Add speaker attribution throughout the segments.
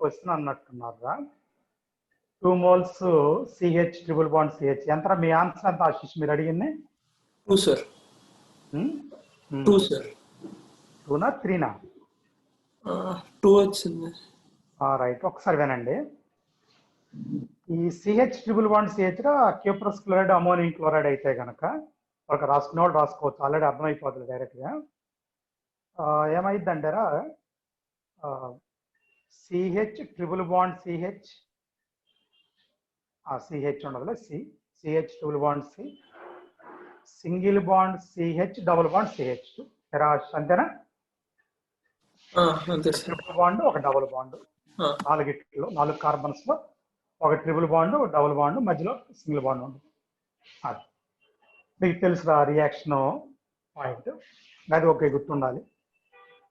Speaker 1: Question అన్నట్టున్నారా 2 moles CH triple bond CH ఎంత మీ answer ఎంత ఆశిష్ మీరు అడిగింది
Speaker 2: 2 sir 2 sir
Speaker 1: 2 నా 3 నా
Speaker 2: 2 వచ్చింది
Speaker 1: రైట్ ఒకసారి వినండి ఈ CH ట్రిపుల్ బాండ్ CH గా క్యూప్రస్ క్లోరైడ్ అమోనియం క్లోరైడ్ అయితే కనుక ఒక రాసుకునే వాళ్ళు రాసుకోవచ్చు ఆల్రెడీ అర్థమైపోతుంది డైరెక్ట్గా ఏమైందంటారా CH triple bond CH CH ఉండదులే CH triple bond C single bond CH double bond CH అంతేనా ట్రిపుల్ బాండ్ ఒక డబుల్ బాండ్ 4 కార్బన్స్ లో ఒక ట్రిపుల్ బాండ్ ఒక డబుల్ బాండ్ మధ్యలో సింగిల్ బాండ్ ఉంది అది మీకు తెలుసు రియాక్షన్ పాయింట్ అది ఒకే గుర్తుండాలి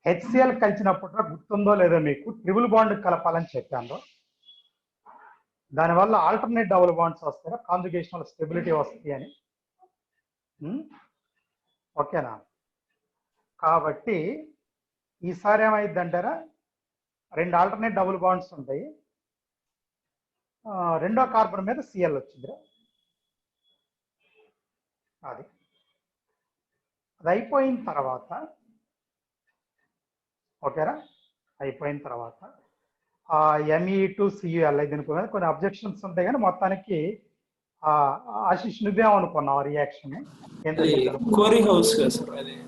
Speaker 1: HCl కలిసినప్పుడు గుర్తుందో లేదో మీకు ట్రిపుల్ బాండ్ కలపాలని చెప్పాను దానివల్ల ఆల్టర్నేట్ డబుల్ బాండ్స్ వస్తాయి కాంజుగేషనల్ స్టెబిలిటీ వస్తుంది అని ఓకేనా కాబట్టి ఈసారి ఏమైంది అంటారా 2 ఆల్టర్నేట్ డబుల్ బాండ్స్ ఉంటాయి రెండో కార్బన్ మీద Cl వచ్చింది అది అయిపోయిన తర్వాత ఓకేరా అయిపోయిన తర్వాత Me2Cul దీనికి కొన్ని అబ్జెక్షన్స్ ఉంటాయి కానీ మొత్తానికి ఆశిష్ నువ్వేమనుకున్నావు reaction
Speaker 2: Corey House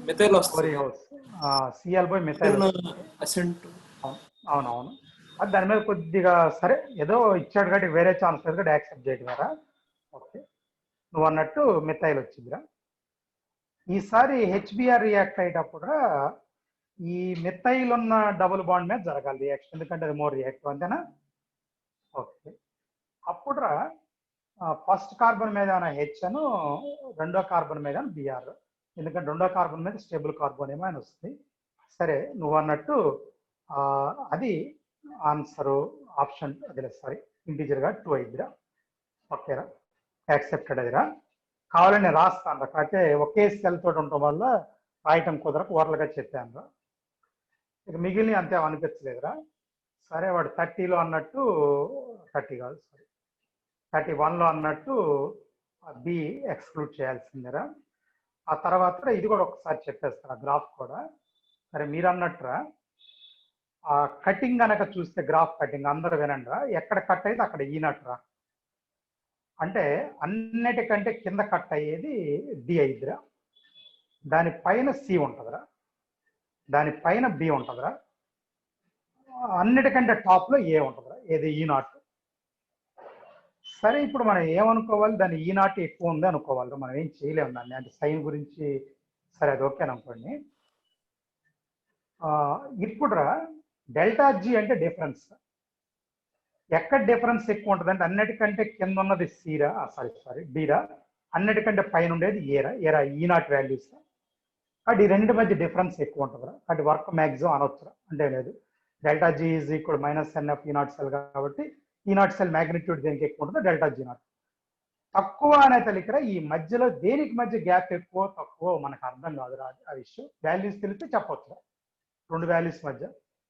Speaker 2: methyl
Speaker 1: Corey House Cl by methyl అవునవును అది దాని మీద కొద్దిగా సరే ఏదో ఇచ్చాడు కాబట్టి వేరే ఛాన్స్ లేదు కాబట్టి యాక్సెప్ట్ చేయగలరా ఓకే నువ్వు అన్నట్టు మెథైల్ వచ్చిందిరా ఈసారి HBr రియాక్ట్ అయ్యేటప్పుడు ఈ మెథైల్ ఉన్న డబుల్ బాండ్ మీద జరగాలి రియాక్షన్ ఎందుకంటే అది మోర్ రియాక్టివ్ అంతేనా ఓకే అప్పుడు ఫస్ట్ కార్బన్ మీద H అను రెండో కార్బన్ మీద Br ఎందుకంటే రెండో కార్బన్ మీద స్టేబుల్ కార్బన్ ఏమో అని వస్తుంది సరే నువ్వు అన్నట్టు అది ఆన్సర్ ఆప్షన్ అదిలే సారీ ఇంటీజర్గా 2 అయిందిరా ఓకేరా యాక్సెప్టెడ్ అదిరా కావాలని నేను రాస్తాను కాకపోతే ఒకే సెల్ తోటి ఉండటం వల్ల రాయటం కుదరకు ఓరల్గా చెప్పాను ఇక మిగిలిన అంతే అనిపించలేదురా సరే వాడు 30లో అన్నట్టు 30 కాదు సారీ 31లో అన్నట్టు బి ఎక్స్క్లూడ్ చేయాల్సిందిరా ఆ తర్వాత ఇది కూడా ఒకసారి చెప్పేస్తారా గ్రాఫ్ కూడా సరే మీరు అన్నట్టురా ఆ కటింగ్ కనుక చూస్తే గ్రాఫ్ కటింగ్ అందరూ వినండిరా ఎక్కడ కట్ అయితే అక్కడ ఈనట్రా అంటే అన్నిటికంటే కింద కట్ అయ్యేది డి అయిద్దిరా దానిపైన సి ఉంటుందిరా దానిపైన బి ఉంటుందిరా అన్నిటికంటే టాప్లో ఏ ఉంటుందిరా ఏది ఈ0 సరే ఇప్పుడు మనం ఏమనుకోవాలి దాన్ని ఈ0 ఎక్కువ ఉంది అనుకోవాలి మనం ఏం చేయలేము దాన్ని అంటే సైన్ గురించి సరే అది ఓకే అనుకోండి ఇప్పుడురా డెల్టా జీ అంటే డిఫరెన్స్ ఎక్కడ డిఫరెన్స్ ఎక్కువ ఉంటుంది అంటే అన్నిటికంటే కింద ఉన్నది సిరా సారీ డీరా అన్నిటికంటే పైన ఉండేది ఏరా ఈ0 వాల్యూస్ కాబట్టి ఈ రెండు మధ్య డిఫరెన్స్ ఎక్కువ ఉంటుందిరా కాబట్టి వర్క్ మ్యాక్సిమం అనొచ్చురా అంటే లేదు delta G is equal -NF ఈ0 సెల్ కాబట్టి ఈ0 సెల్ మ్యాగ్నిట్యూడ్ దేనికి ఎక్కువ ఉంటుందో డెల్టా జీ0 తక్కువ అనే తెలికరా ఈ మధ్యలో దేనికి మధ్య గ్యాప్ ఎక్కువ తక్కువ మనకు అర్థం కాదురా ఆ విషయం వాల్యూస్ తెలిస్తే చెప్పొచ్చు రెండు వాల్యూస్ మధ్య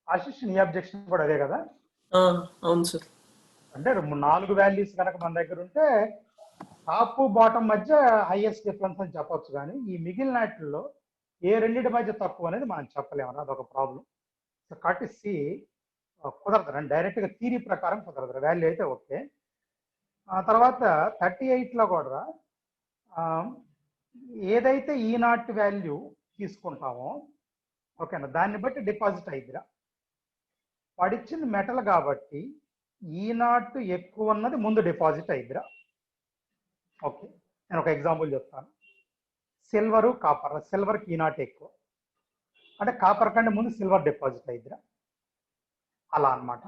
Speaker 1: ఆశిష్ నీ అబ్జెక్షన్ కూడా అదే కదా
Speaker 2: అవును సార్
Speaker 1: అంటే 4 వాల్యూస్ కనుక మన దగ్గర ఉంటే టాప్ బాటమ్ మధ్య హైయెస్ట్ డిఫరెన్స్ అని చెప్పొచ్చు కానీ ఈ మిగిలిన వాటిల్లో ఏ రెండింటి మధ్య తక్కువ అనేది మనం చెప్పలేము అదొక ప్రాబ్లం సో కాబట్టి సి కుదరదు డైరెక్ట్గా థీరీ ప్రకారం కుదరదు వాల్యూ అయితే ఓకే ఆ తర్వాత 38లో కూడా ఏదైతే ఈ0 వాల్యూ తీసుకుంటామో ఓకేనా దాన్ని బట్టి డిపాజిట్ అయిద్దిరా పడిచ్చింది మెటల్ కాబట్టి ఈ0 ఎక్కువ ఉన్నది ముందు డిపాజిట్ అయిద్దిరా ఓకే నేను ఒక ఎగ్జాంపుల్ చెప్తాను సిల్వరు కాపర్ సిల్వర్కి ఈ0 ఎక్కువ అంటే కాపర్ కంటే ముందు సిల్వర్ డిపాజిట్ అయిద్దిరా అలా అనమాట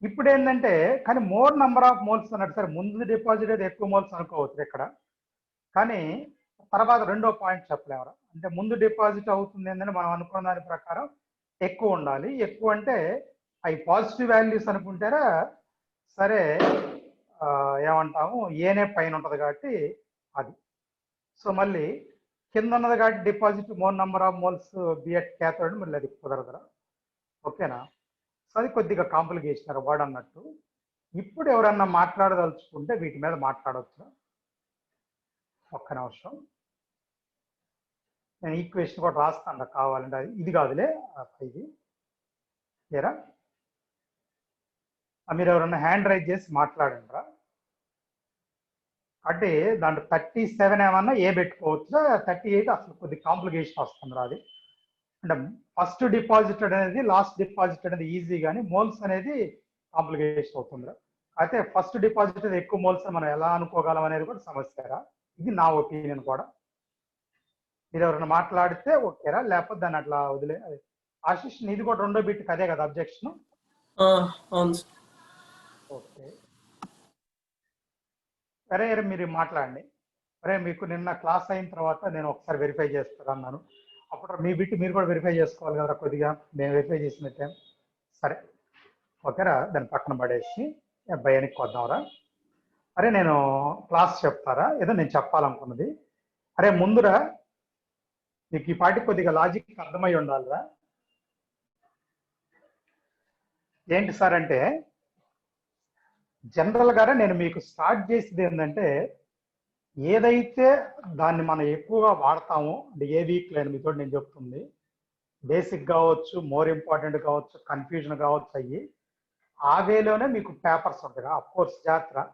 Speaker 1: ఇప్పుడు ఏంటంటే కానీ మోర్ నెంబర్ ఆఫ్ మోల్స్ అన్నట్టు సరే ముందు డిపాజిట్ అయితే ఎక్కువ మోల్స్ అనుకోవచ్చు ఇక్కడ కానీ తర్వాత రెండో పాయింట్ చెప్పలేమరా అంటే ముందు డిపాజిట్ అవుతుంది ఏంటంటే మనం అనుకున్న దాని ప్రకారం ఎక్కువ ఉండాలి ఎక్కువ అంటే అవి పాజిటివ్ వాల్యూస్ అనుకుంటారా సరే ఏమంటాము ఏనే పైన ఉంటుంది కాబట్టి అది సో మళ్ళీ కింద ఉన్నది కాబట్టి deposit more number of moles బిఎట్ cathode మళ్ళీ అది కుదరదురా ఓకేనా సో అది కొద్దిగా కాంప్లికేషన్ వర్డ్ అన్నట్టు. ఇప్పుడు ఎవరన్నా మాట్లాడదలుచుకుంటే వీటి మీద మాట్లాడవచ్చు. ఒక్క నిమిషం, నేను ఈక్వేషన్ కూడా రాస్తాను కావాలంటే. అది ఇది కాదులే, ఇది ఏరా మీరు ఎవరన్నా హ్యాండ్ రైజ్ చేసి మాట్లాడండిరా. అంటే దాంట్లో 37 ఏమన్నా ఏ పెట్టుకోవచ్చు, 38 అసలు కొద్ది కాంప్లికేషన్ వస్తుంది అది. అంటే ఫస్ట్ డిపాజిటెడ్ అనేది లాస్ట్ డిపాజిట్ అనేది ఈజీ, కానీ మోల్స్ అనేది కాంప్లికేషన్ అవుతుందిరా. అయితే ఫస్ట్ డిపాజిట్ ఎక్కువ మోల్స్ మనం ఎలా అనుకోగలం అనేది కూడా సమస్యరా. ఇది నా ఒపీనియన్ కూడా. మీరు ఎవరైనా మాట్లాడితే ఓకేరా, లేకపోతే దాన్ని అట్లా వదిలే. ఆశిష్ ఇది కూడా రెండో బిట్కి అదే కదా అబ్జెక్షన్?
Speaker 2: అవును.
Speaker 1: ఓకే, సరే మీరు మాట్లాడండి. అరే మీకు నిన్న క్లాస్ అయిన తర్వాత నేను ఒకసారి వెరిఫై చేస్తాను అన్నాను, అప్పుడు మీ బిట్ మీరు కూడా వెరిఫై చేసుకోవాలి కదా కొద్దిగా, నేను వెరిఫై చేసినట్టే. సరే ఓకేరా, దాన్ని పక్కన పడేసి భయానికి వద్దాంరా. అరే నేను క్లాస్ చెప్తారా, ఏదో నేను చెప్పాలనుకున్నది. అరే ముందురా మీకు ఈ పాటి కొద్దిగా లాజిక్ అర్థమై ఉండాలిరా. ఏంటి సార్ అంటే, జనరల్ గానే నేను మీకు స్టార్ట్ చేసేది ఏంటంటే, ఏదైతే దాన్ని మనం ఎక్కువగా వాడతామో అంటే ఏ వీక్ లేని మీతో నేను చెప్తుంది, బేసిక్ కావచ్చు, మోర్ ఇంపార్టెంట్ కావచ్చు, కన్ఫ్యూజన్ కావచ్చు, అయ్యి ఆ వేలోనే మీకు పేపర్స్ ఉంటాయి. అఫ్ కోర్స్ జాగ్రత్త,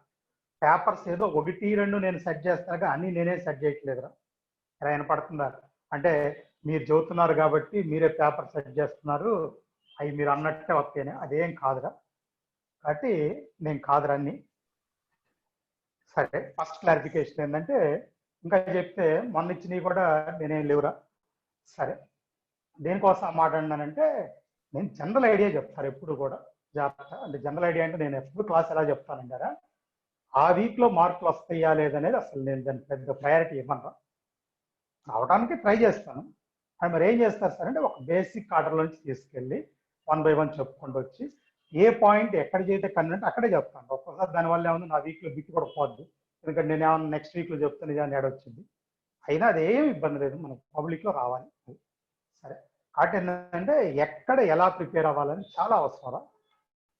Speaker 1: పేపర్స్ ఏదో 1, 2 నేను సెట్ చేస్తాగా అన్ని నేనే సెట్ చేయట్లేదురా. ఎలా వినపడుతుందా? అంటే మీరు చదువుతున్నారు కాబట్టి మీరే పేపర్ సెట్ చేస్తున్నారు, అవి మీరు అన్నట్టే వస్తేనే, అదేం కాదురా. కాబట్టి నేను కాదురా అన్ని. సరే ఫస్ట్ క్లారిఫికేషన్ ఏంటంటే, ఇంకా చెప్తే మొన్న ఇచ్చినవి కూడా నేనేం లేవురా. సరే దేనికోసం మాట్లాడినానంటే, నేను జనరల్ ఐడియా చెప్తాను ఎప్పుడు కూడా జాగ్రత్త. అంటే జనరల్ ఐడియా అంటే నేను ఎప్పుడు క్లాస్ ఎలా చెప్తానంటారా, ఆ వీక్లో మార్కులు వస్తాయా లేదనేది అసలు నేను దాన్ని పెద్ద ప్రయారిటీ ఇవ్వను. అవడానికి ట్రై చేస్తాను. అది మరి ఏం చేస్తారు సార్ అంటే, ఒక బేసిక్ ఆర్డర్ నుంచి తీసుకెళ్ళి 1 by 1 చెప్పుకుంటూ వచ్చి ఏ పాయింట్ ఎక్కడ చేస్తే కన్వెంట్ అక్కడే చెప్తాను. ఒక్కోసారి దానివల్ల ఏమన్నా నా వీక్లో బిట్ కూడా పోద్ది, ఎందుకంటే నేను ఏమన్నా నెక్స్ట్ వీక్లో చెప్తాను ఇదాన్ని యాడ్ వచ్చింది. అయినా అదేం ఇబ్బంది లేదు, మనం పబ్లిక్లో రావాలి. సరే కాబట్టి ఏంటంటే ఎక్కడ ఎలా ప్రిపేర్ అవ్వాలని చాలా అవసరం.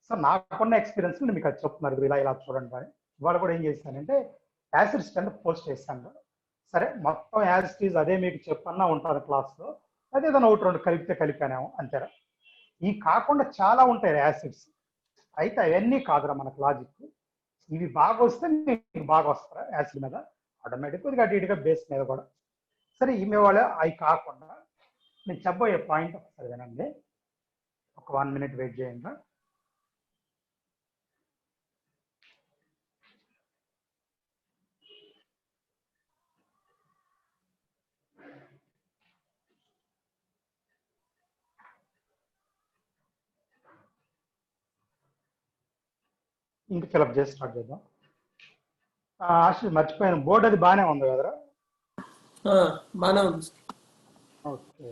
Speaker 1: సో నాకున్న ఎక్స్పీరియన్స్ మీకు అది చెప్తున్నారు, ఇలా చూడండి అని. ఇవాళ కూడా ఏం చేశానంటే యాసిడ్ స్టాండ్ పోస్ట్ చేశాను. సరే మొత్తం యాజ్ ఇట్ ఈజ్ అదే మీకు చెప్పన్నా ఉంటుంది క్లాస్లో, అదే ఏదైనా 1, 2 కలిపితే కలిపానేమో అంతేరా. ఈ కాకుండా చాలా ఉంటాయి యాసిడ్స్, అయితే అవన్నీ కాదురా మనకు లాజిక్. ఇవి బాగా వస్తే మీకు బాగా వస్తారా యాసిడ్ మీద ఆటోమేటిక్గా, కొద్దిగా అటు ఇటుగా బేస్ మీద కూడా. సరే ఈమె వాళ్ళ అవి కాకుండా నేను చెప్పబోయే పాయింట్ ఒకసారి వినండి, ఒక 1 minute వెయిట్ చేయండి. ఇంక ఫిలప్ చేసి స్టార్ట్ చేద్దాం. ఆశ మర్చిపోయాను, బోర్డు అది బాగానే ఉంది కదరా?
Speaker 2: బాగానే ఉంది.
Speaker 1: ఓకే,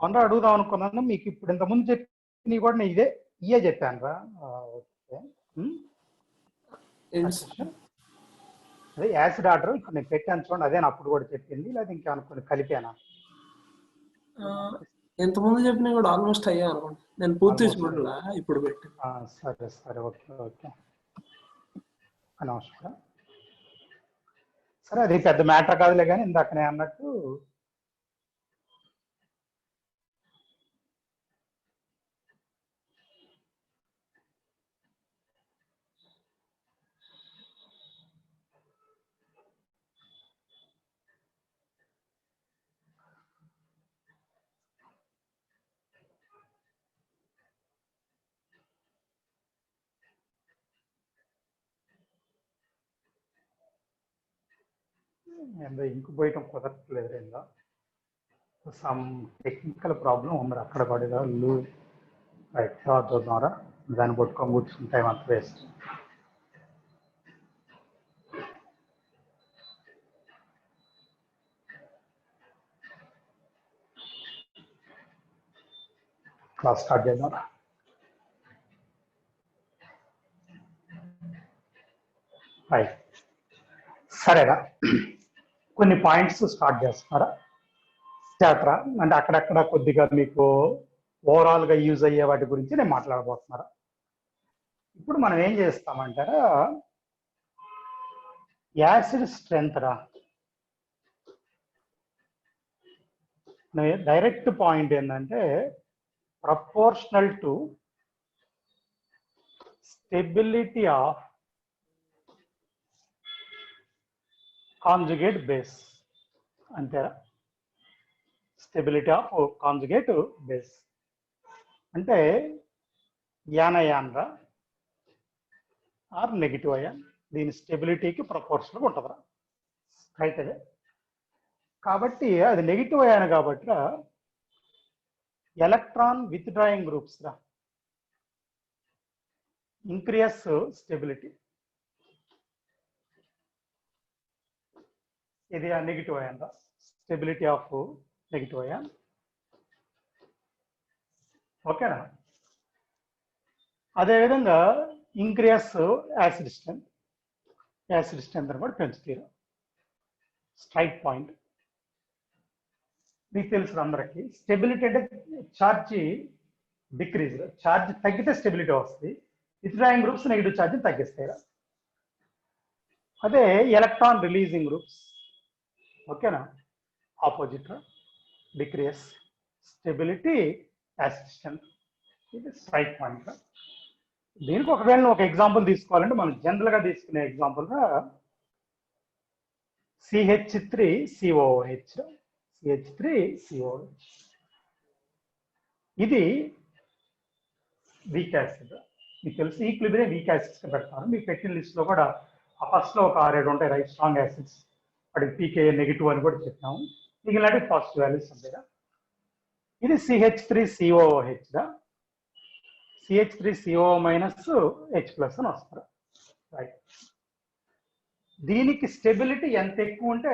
Speaker 1: కొందరు అడుగుదాం అనుకున్నాను, మీకు ఇప్పుడు ఇంతకుముందు చెప్పి కూడా నేను ఇయే చెప్పాను రా. ఓకే అదే యాసిడ్ ఆర్డర్ ఇప్పుడు నేను పెట్టాను చూడండి, అదే అప్పుడు కూడా చెప్పింది, లేదా ఇంకా అనుకుని కలిపానా?
Speaker 2: ఎంతమంది చెప్పినా కూడా ఆల్మోస్ట్ అయ్యా అనుకోండి, నేను పూర్తి చూడలా ఇప్పుడు పెట్టి.
Speaker 1: సరే సరే ఓకే ఓకే అనవసరం. సరే అది పెద్ద మ్యాటర్ కాదులే, కానీ ఇందాకనే అన్నట్టు ఏందో ఇంకు పోయటం కుదరట్లేదు, ఏందో సమ్ టెక్నికల్ ప్రాబ్లం ఉంది అక్కడ పడేదా రైట్. తర్వాత చూద్దాంరా, దాన్ని పట్టుకొని కూర్చుని టైం అంత వేస్ట్. క్లాస్ స్టార్ట్ చేద్దాం. రైట్ సరేనా, కొన్ని పాయింట్స్ స్టార్ట్ చేస్తున్నారా జాగ్రత్త. అంటే అక్కడక్కడ కొద్దిగా మీకు ఓవరాల్గా యూజ్ అయ్యే వాటి గురించి నేను మాట్లాడబోతున్నారు. ఇప్పుడు మనం ఏం చేస్తామంటారా, యాసిడ్ స్ట్రెంత్ రా, డైరెక్ట్ పాయింట్ ఏంటంటే proportional to stability of conjugate base అంతేరా. స్టెబిలిటీ ఆఫ్ కాంజుగేట్ బేస్ అంటే యానయాన్ రా ఆర్ నెగిటివ్ అయాన్, దీని స్టెబిలిటీకి ప్రపోర్షనల్ ఉంటుందిరా. రైట్ అదే. కాబట్టి అది నెగిటివ్ అయాన్ కాబట్టి ఎలక్ట్రాన్ విత్ డ్రాయింగ్ గ్రూప్స్ రా ఇంక్రీస్ స్టెబిలిటీ. ఇది నెగిటివ్ అయాన్ రా, స్టెబిలిటీ ఆఫ్ నెగిటివ్ అయాన్. ఓకేనా. అదేవిధంగా increase acid strength, acid strength కూడా పెంచుతారు. స్ట్రైక్ పాయింట్ మీకు తెలుసు అందరికి. స్టెబిలిటీ అంటే ఛార్జ్ డిక్రీజ్, ఛార్జ్ తగ్గితే స్టెబిలిటీ వస్తుంది. విత్డ్రాయింగ్ గ్రూప్స్ నెగిటివ్ ఛార్జ్ తగ్గిస్తాయి. అదే ఎలక్ట్రాన్ రిలీజింగ్ గ్రూప్స్ ఓకేనా, opposite decrease stability acid strength. ఇది స్ట్రైక్ పాయింట్. దీనికి ఒకవేళ ఒక ఎగ్జాంపుల్ తీసుకోవాలంటే మనం జనరల్ గా తీసుకునే ఎగ్జాంపుల్ గా CH3COOH, CH3COOH ఇది వీక్ యాసిడ్. మీకు తెలుసు ఈక్విలిబ్రియం వీక్ యాసిడ్స్ పెడతారు. మీకు పెట్టిన లిస్ట్ లో కూడా ఫస్ట్ లో ఒక 6-7 ఉంటాయి రైట్ స్ట్రాంగ్ యాసిడ్స్. వాటికి పీకే నెగిటివ్ అని కూడా చెప్పాము. మిగిలినవి పాజిటివ్ వాల్యూస్ ఉంటాయి. ఇది CH3COOH గా CH3CO మైనస్ H ప్లస్ అని వస్తారు. రైట్. దీనికి స్టెబిలిటీ ఎంత ఎక్కువ ఉంటే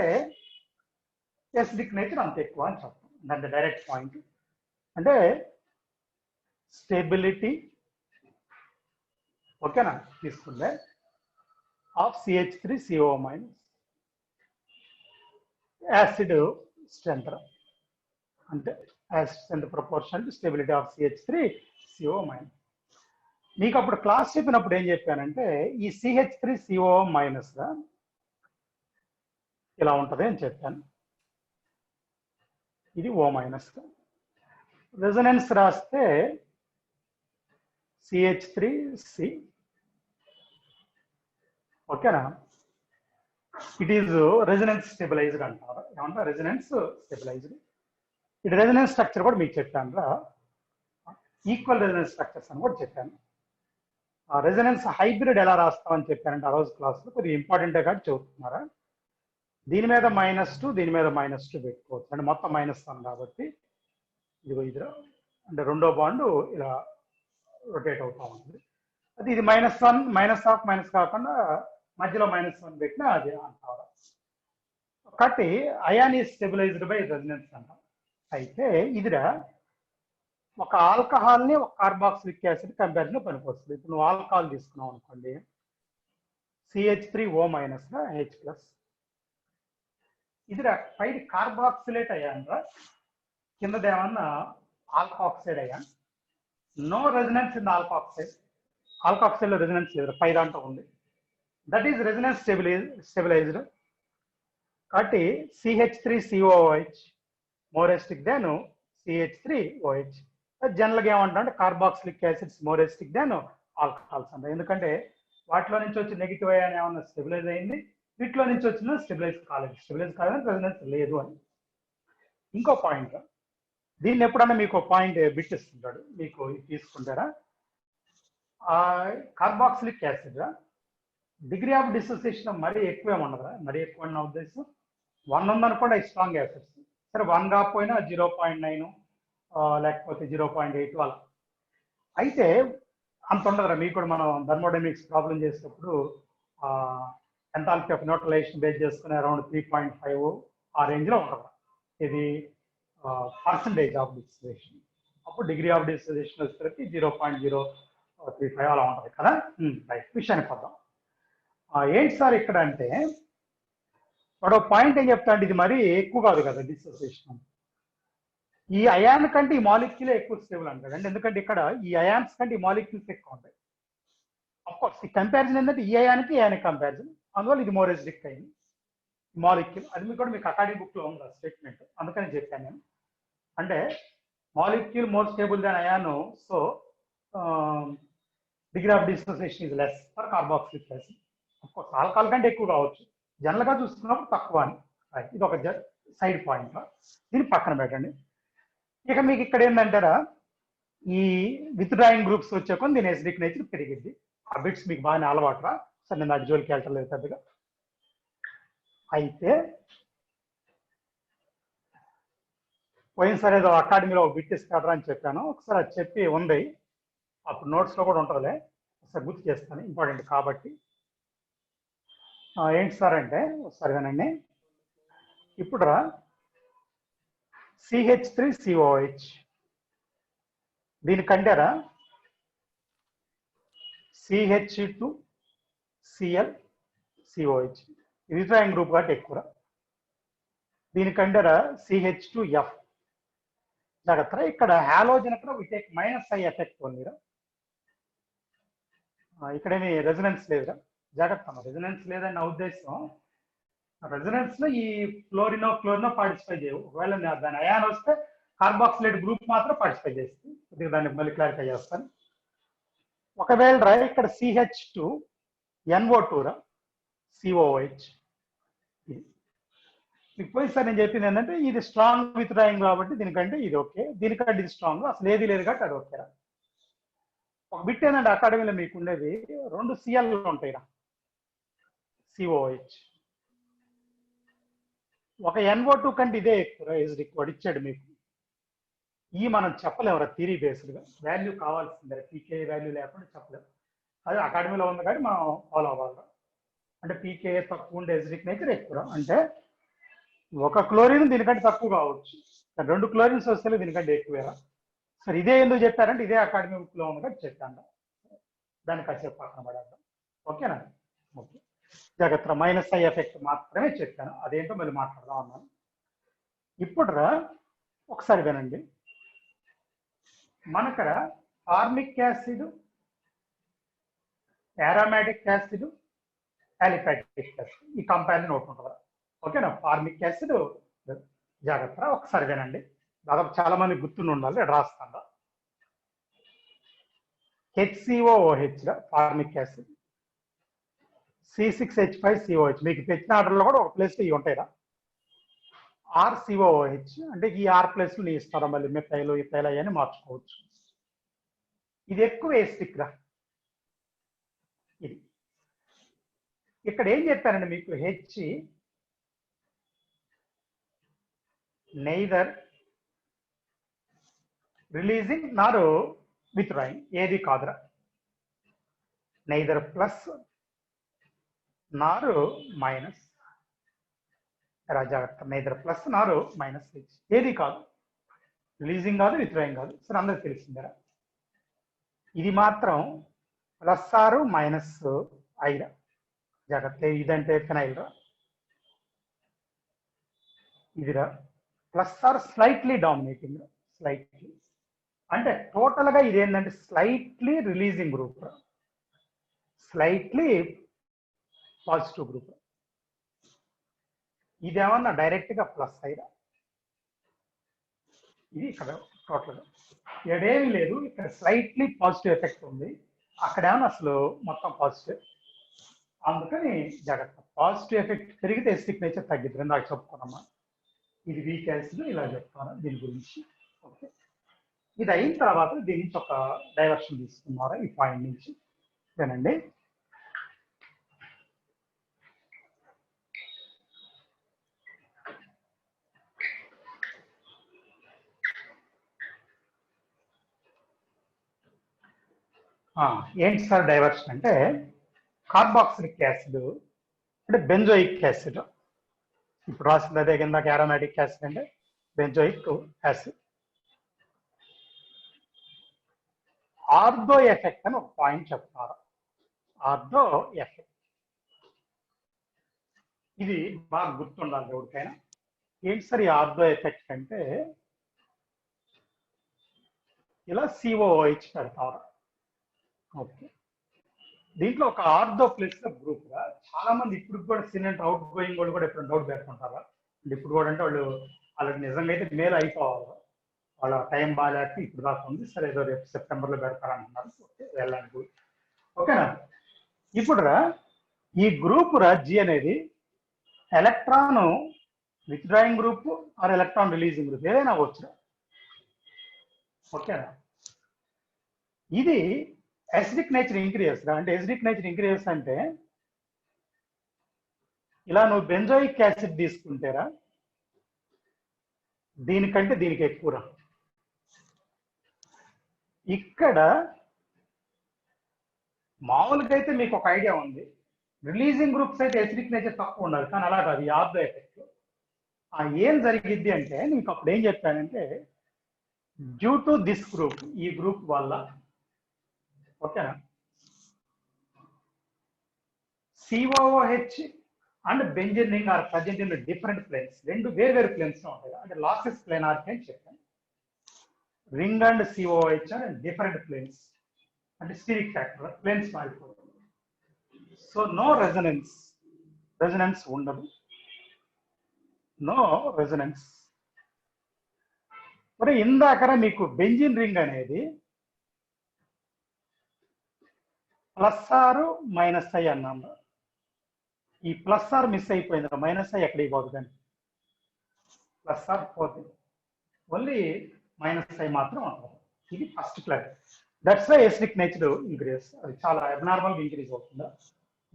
Speaker 1: యాసిడిక్ నేచర్ అంత ఎక్కువ అని చెప్తాం. దాని డైరెక్ట్ పాయింట్ అంటే స్టెబిలిటీ ఓకేనా తీసుకుంటే of CH3CO minus acid strength అంటే acid strength proportion to stability of CH3CO minus. మీకు అప్పుడు క్లాస్ చెప్పినప్పుడు ఏం చెప్పానంటే ఈ CH3CO మైనస్ ఇలా ఉంటుంది అని చెప్పాను. ఇది O మైనస్. రెజొనెన్స్ రాస్తే CH3C ఓకేనా. ఇట్ ఈజ్ రెజొనెన్స్ స్టెబిలైజ్డ్ అంటారు. ఏమంటారు రెజొనెన్స్ స్టెబిలైజ్డ్. ఇటు రెజొనెన్స్ స్ట్రక్చర్ కూడా మీకు చెప్పాను రా, ఈక్వల్ రెజొనెన్స్ స్ట్రక్చర్స్ అని కూడా చెప్పాను. ఆ రెజొనెన్స్ హైబ్రిడ్ ఎలా రాస్తామని చెప్పానంటే ఆ రోజు క్లాస్లో కొద్దిగా ఇంపార్టెంటే కాబట్టి చదువుతున్నారా. దీని మీద -2 దీని మీద -2 పెట్టుకోవచ్చు అంటే మొత్తం -1 కాబట్టి ఇదిగో ఇది అంటే రెండో బాండ్ ఇలా రొటేట్ అవుతా ఉంటుంది. అది ఇది -1 -1 మైనస్ కాకుండా మధ్యలో -1 పెట్టినా అది అంటారు. కాబట్టి ion is stabilised by resonance అంటాం. అయితే ఇదిరా ఒక ఆల్కహాల్ ని ఒక కార్బాక్సిలిక్ యాసిడ్ కంపారిజన్ పనికొస్తుంది. ఇప్పుడు నువ్వు ఆల్కహాల్ తీసుకున్నావు అనుకోండి CH3O మైనస్ H ప్లస్. ఇదిరా పైన కార్బాక్సిలేట్ అయాన్ రా, కిందదేమన్నా alkoxide ion. No resonance in alkoxide. Alkoxide లో రెజొనెన్స్ లేదు, పై దాంట్లో ఉంది. That is resonance stabilized. కాబట్టి CH3COOH మోరెస్టిక్ దెన్ CH3OH. జనరల్గా ఏమంటారు అంటే carboxylic acids more acidic than alcohols అంటారు. ఎందుకంటే వాటిలో నుంచి వచ్చి నెగిటివ్ అయాన్ ఏమన్నా స్టెబిలైజ్ అయింది, వీటిలో నుంచి వచ్చిన స్టెబిలైజ్ కాలేదు. స్టెబిలైజ్ కాలేదని రెజొనెన్స్ లేదు అని. ఇంకో పాయింట్, దీన్ని ఎప్పుడన్నా మీకు పాయింట్ బిట్ ఇస్తుంటాడు, మీకు తీసుకుంటారా. Carboxylic acid degree of dissociation మరీ ఎక్కువ ఏమన్నదా, మరీ ఎక్కువ నా ఉద్దేశం 1 ఉందనుకోండి అవి స్ట్రాంగ్ యాసిడ్స్. సరే 1 కాకపోయినా 0.9 లేకపోతే 0.8 అలా. అయితే అంత ఉండదురా. మీకు కూడా మనం థర్మోడైనమిక్స్ ప్రాబ్లం చేసేటప్పుడు ఎంథాల్పీ ఆఫ్ న్యూట్రలైజేషన్ బేస్ చేసుకుని అరౌండ్ 3.5 ఆ రేంజ్లో ఉంటుంది. ఇది పర్సంటేజ్ ఆఫ్ డిసోసియేషన్. అప్పుడు డిగ్రీ ఆఫ్ డిసోసియేషన్ వచ్చేసరికి 0.035 అలా ఉంటుంది కదా. రైట్, విషయానికి వద్దాం. ఏంటి సార్ ఇక్కడ అంటే వాడు పాయింట్ ఏం చెప్తా అంటే ఇది మరీ ఎక్కువ కాదు కదా డిసోసియేషన్. ఈ అయాన్ కంటే ఈ మాలిక్యూల్ ఎక్కువ స్టేబుల్ అంటాడు అండి, ఎందుకంటే ఇక్కడ ఈ అయాన్స్ కంటే ఈ మాలిక్యూల్స్ ఎక్కువ ఉంటాయి. అఫ్ కోర్స్ ఈ కంపారిజన్ ఏంటంటే ఈ అయానికి కంపారిజన్, అందువల్ల ఇది మోర్ ఎసిడిక్ అయింది మాలిక్యూల్. అది మీకు కూడా మీకు అకాడమిక్ బుక్ లో ఉంది స్టేట్మెంట్, అందుకని చెప్పాను నేను. అంటే molecule more stable than ion, so degree of dissociation is less for carboxylic acid. Of course alcohol కంటే ఎక్కువ కావచ్చు, జనరల్ గా చూసుకున్నప్పుడు తక్కువ అని. ఇది ఒక సైడ్ పాయింట్, దీన్ని పక్కన పెట్టండి. ఇక మీకు ఇక్కడ ఏంటంటారా, ఈ విత్ డ్రాయింగ్ గ్రూప్స్ వచ్చే కొన్ని దీని ఎసిడిక్ నేచర్ పెరిగింది. ఆ బిట్స్ మీకు బాగానే అలవాటురా, సరే నేను అది జోలికి వెళ్ళలేదు పెద్దగా. అయితే పోయినసారి ఏదో అకాడమీలో ఒక బిట్ ఇస్తాడరా అని చెప్పాను, ఒకసారి అది చెప్పి ఉంది, అప్పుడు నోట్స్ లో కూడా ఉంటుందిలే, ఒకసారి గుర్తు చేస్తాను, ఇంపార్టెంట్ కాబట్టి. ఏంటి సార్ అంటే ఒకసారి వినండి. ఇప్పుడు CH3COH దీనికంటేరా CH2ClCOH ఇది డ్రాయింగ్ గ్రూప్ కాబట్టి ఎక్కువ. దీనికంటేరా CH2F. జాగ్రత్త, ఇక్కడ హాలోజన్ ఇక్కడ వి టేక్ -I ఎఫెక్ట్ ఉంది. ఇక్కడేమి రెజనెన్స్ లేదురా, జాగ్రత్త. రెజనెన్స్ లేదని నా ఉద్దేశం, రెజనెన్స్ లో ఈ ఫ్లోరినో పార్టిసిపేట్ చేయవు. ఒకవేళ దాని అయాన్ వస్తే కార్బాక్సిలేట్ గ్రూప్ మాత్రం పార్టిసిపేట్ చేస్తుంది, దాన్ని మళ్ళీ క్లారిఫై చేస్తాను. ఒకవేళ రా ఇక్కడ CH2NO2 రా COH. మీకు పోయినసారి నేను చెప్పింది ఏంటంటే ఇది స్ట్రాంగ్ విత్ డ్రాయింగ్ కాబట్టి దీనికంటే ఇది ఓకే, దీనికంటే ఇది స్ట్రాంగ్, అసలు ఏది లేదు కాబట్టి అది ఓకేరా. ఒక బిట్ ఏంటంటే అకాడమీలో మీకు ఉండేది 2 CL ఉంటాయిరా COH. ఒక NO2 కంటే ఇదే ఎక్కువ ఎసిడిక్, వాడు ఇచ్చాడు మీకు. ఈ మనం చెప్పలేము థియరీ బేస్డ్గా, వాల్యూ కావాల్సిందే, పీకే వాల్యూ లేకుండా చెప్పలేము. అది అకాడమీలో ఉంది కాబట్టి మనం ఫాలో అవ్వాలి. అంటే పీకే తక్కువ ఉండే ఎసిడిక్ నేచర్ ఎక్కువ, అంటే ఒక క్లోరిన్ దీనికంటే తక్కువ కావచ్చు, 2 క్లోరిన్స్ వస్తే దీనికంటే ఎక్కువేరా. సరే ఇదే ఎందుకు చెప్పారంటే ఇదే అకాడమీ బుక్ లో ఉంది కాబట్టి చెప్పాను, దాన్ని కాసేపు పక్కన పడేద్దాం. ఓకేనా? ఓకే, జాగ్రత్త. -I ఎఫెక్ట్ మాత్రమే చెప్పాను, అదేంటో మళ్ళీ మాట్లాడదాం అన్నాను. ఇప్పుడు ఒకసారి వినండి. మనకడ formic acid, aromatic acid, aliphatic acid, ఈ కంపారిజన్ ఒకటి ఉంటుంది. ఓకేనా? ఫార్మిక్ యాసిడ్, జాగ్రత్త ఒకసారి వినండి, దాదాపు చాలా మంది గుర్తుండి ఉండాలి, రాస్తాను. HCOOH ఫార్మిక్ యాసిడ్, C6H5COH, మీకు తెచ్చిన ఆర్డర్లో కూడా ఒక ప్లేస్ ఇవి ఉంటాయిరా. RCOOH అంటే ఈ R ప్లేస్లు నీ ఇస్తారా, మళ్ళీ మిథైలు ఇథైల్ అని మార్చుకోవచ్చు. ఇది ఎక్కువ ఎసిడిక్ రా. ఇది ఇక్కడ ఏం చెప్పారండి మీకు, H neither రిలీజింగ్ నారు విత్డ్రాయింగ్, ఏది కాదురా. నైదర్ ప్లస్ నారు మైనస్, జాగ్రత్త, నైదర్ ప్లస్ నారు మైనస్, ఏది కాదు, రిలీజింగ్ కాదు విత్డ్రాయింగ్ కాదు. సరే అందరికి తెలిసిందరా. ఇది మాత్రం ప్లస్ ఆరు మైనస్ ఐరా, జాగ్రత్త. ఇదంటే ఫినైల్ రా, ఇదిరా plus R slightly dominating, slightly అంటే టోటల్ గా ఇది ఏంటంటే slightly releasing group, slightly positive group. ఇదేమన్నా డైరెక్ట్ గా ప్లస్ అయిరా, ఇది ఇక్కడ టోటల్ గా ఎడేమి లేదు. ఇక్కడ స్లైట్లీ పాజిటివ్ ఎఫెక్ట్ ఉంది, అక్కడ ఏమన్నా అసలు మొత్తం పాజిటివ్. అందుకని జాగ్రత్త, పాజిటివ్ ఎఫెక్ట్ పెరిగితే ఎసిడిక్ నేచర్ తగ్గిద్ది, నాకు చెప్పుకున్నామా. ఇది వీక్ యాసిడ్, ఇలా చెప్తాను దీని గురించి. ఓకే, ఇది అయిన తర్వాత దీని నుంచి ఒక డైవర్షన్ తీసుకున్నారా ఈ పాయింట్ నుంచి, వినండి. ఏంటి సార్ డైవర్షన్ అంటే, కార్బాక్సిలిక్ యాసిడ్ అంటే బెంజోయిక్ యాసిడ్, ఇప్పుడు రాసింది అదే కింద. ఆరోమాటిక్ యాసిడ్ అంటే బెంజోయిక్ యాసిడ్. ఆర్థో ఎఫెక్ట్ అని ఒక పాయింట్ చెప్తున్నారు, ఆర్థో ఎఫెక్ట్. ఇది బాగా గుర్తుండాలి ఎవరికైనా. ఏంటి సార్ ఈ ఆర్థో ఎఫెక్ట్ అంటే, ఇలా COOH పెడతారు. ఓకే, దీంట్లో ఒక ఆర్థో ప్లస్ గ్రూప్ గా చాలా మంది ఇప్పుడు కూడా సినెంట్ అవుట్ గోయింగ్ వాళ్ళు కూడా ఎప్పుడు డౌట్ పెట్టుకుంటారా, ఇప్పుడు కూడా అంటే వాళ్ళు వాళ్ళకి నిజంగా అయితే మేలు అయిపోవాలి, వాళ్ళ టైం బాగాలేక ఇప్పుడు దాకా ఉంది, సరే ఏదో రేపు సెప్టెంబర్లో పెడతారంటున్నారు. ఓకే, వెళ్ళండి. ఓకేనా, ఇప్పుడు ఈ గ్రూప్ G అనేది electron withdrawing group or electron releasing group ఏదైనా అవ్వచ్చు. ఓకేనా, ఇది ఎసిడిక్ నేచర్ ఇంక్రీజెస్. అంటే ఎసిడిక్ నేచర్ ఇంక్రీజెస్ అంటే ఇలా నువ్వు బెంజోయిక్ యాసిడ్ తీసుకుంటేరా దీనికంటే దీనికి ఎక్కువ. ఇక్కడ మామూలుగా అయితే మీకు ఒక ఐడియా ఉంది, రిలీజింగ్ గ్రూప్స్ అయితే ఎసిడిక్ నేచర్ తక్కువ ఉండాలి, కానీ అలా కాదు. ఈ ఆర్థో ఎఫెక్ట్ ఏం జరిగిద్ది అంటే నీకు అప్పుడు ఏం చెప్పానంటే డ్యూ టు దిస్ గ్రూప్, ఈ గ్రూప్ వల్ల ఓకేనా COOH and benzene ring are present in different planes. రెండు వేరు ప్లేన్స్ లో ఉంటాయి. అంటే లాసెస్ ప్లేన్ ఆర్ అని చెప్పాను. Ring and COOH are different planes. అంటే స్టీరిక్ ఫ్యాక్టర్ ప్లేన్స్ మారిపోతుంది. సో నో రెజనెన్స్ ఉండదు. No resonance. మరి ఇందాక మీకు బెంజిన్ రింగ్ అనేది +R అన్నాము. ఈ +R మిస్ అయిపోయింది, -I ఎక్కడికి పోతుంది కానీ +R పోతుంది, ఓన్లీ -I మాత్రం ఉంటుంది. ఇది first class. That's why acidic nature increase, అది చాలా అబ్నార్మల్ ఇంక్రీజ్ అవుతుంది.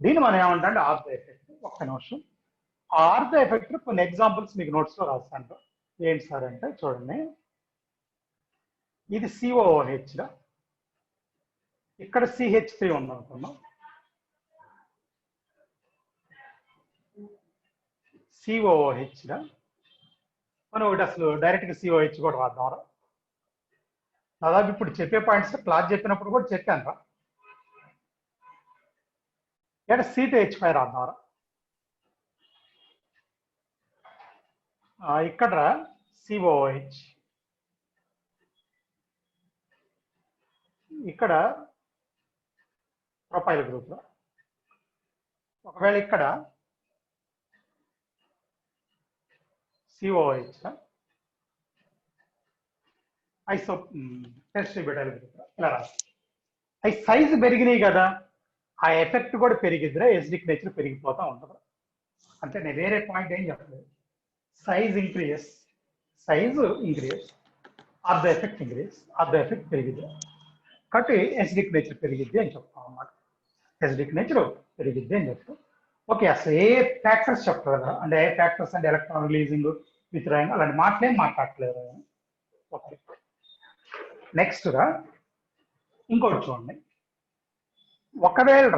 Speaker 1: దీన్ని మనం ఏమంటే ఆర్థో ఎఫెక్ట్. ఒక్క నిమిషం, ఆ ఆర్థో ఎఫెక్ట్ కొన్ని ఎగ్జాంపుల్స్ మీకు నోట్స్ లో రాస్తాను. ఏంటి సార్ అంటే చూడండి, ఇది COOH, ఇక్కడ CH3 ఉంది అనుకున్నాం. COOH మనం ఒకటి అసలు డైరెక్ట్ గా COH కూడా రాద్దాం. దాదాపు ఇప్పుడు చెప్పే పాయింట్స్ క్లాస్ చెప్పినప్పుడు కూడా చెప్పాను రా. ఇక్కడ C2H5 రాద్దాం. ఇక్కడ COOH, ఇక్కడ ప్రొపైల్ గ్రూప్. ఒకవేళ ఇక్కడ COOH ఐసోటెస్ట్రిబ్యూటైల్ గ్రూప్ ఇలా రాస్తాం. అవి సైజు పెరిగినాయి కదా, ఆ ఎఫెక్ట్ కూడా పెరిగిద్దిరా, ఎసిడిక్ నేచర్ పెరిగిపోతా ఉంటుంది. అంటే నేను వేరే పాయింట్ ఏం చెప్పలేదు. Size increase, ortho effect increase, ortho effect పెరిగిద్ది కాబట్టి ఎసిడిక్ నేచర్ పెరిగిద్ది అని చెప్తాం అన్నమాట. ఎసిడిక్ నేచర్ పెరిగిద్ది అని చెప్తాం. ఓకే, అసలు ఏ ఫ్యాక్టర్స్ చెప్తారు కదా, అంటే ఏ ఫ్యాక్టర్స్ అంటే ఎలక్ట్రాన్ రిలీజింగ్, విత్డ్రాయింగ్, అలాంటి మాటలేం మాట్లాడలేదు. ఓకే, నెక్స్ట్ రా ఇంకోటి చూడండి. ఒకవేళ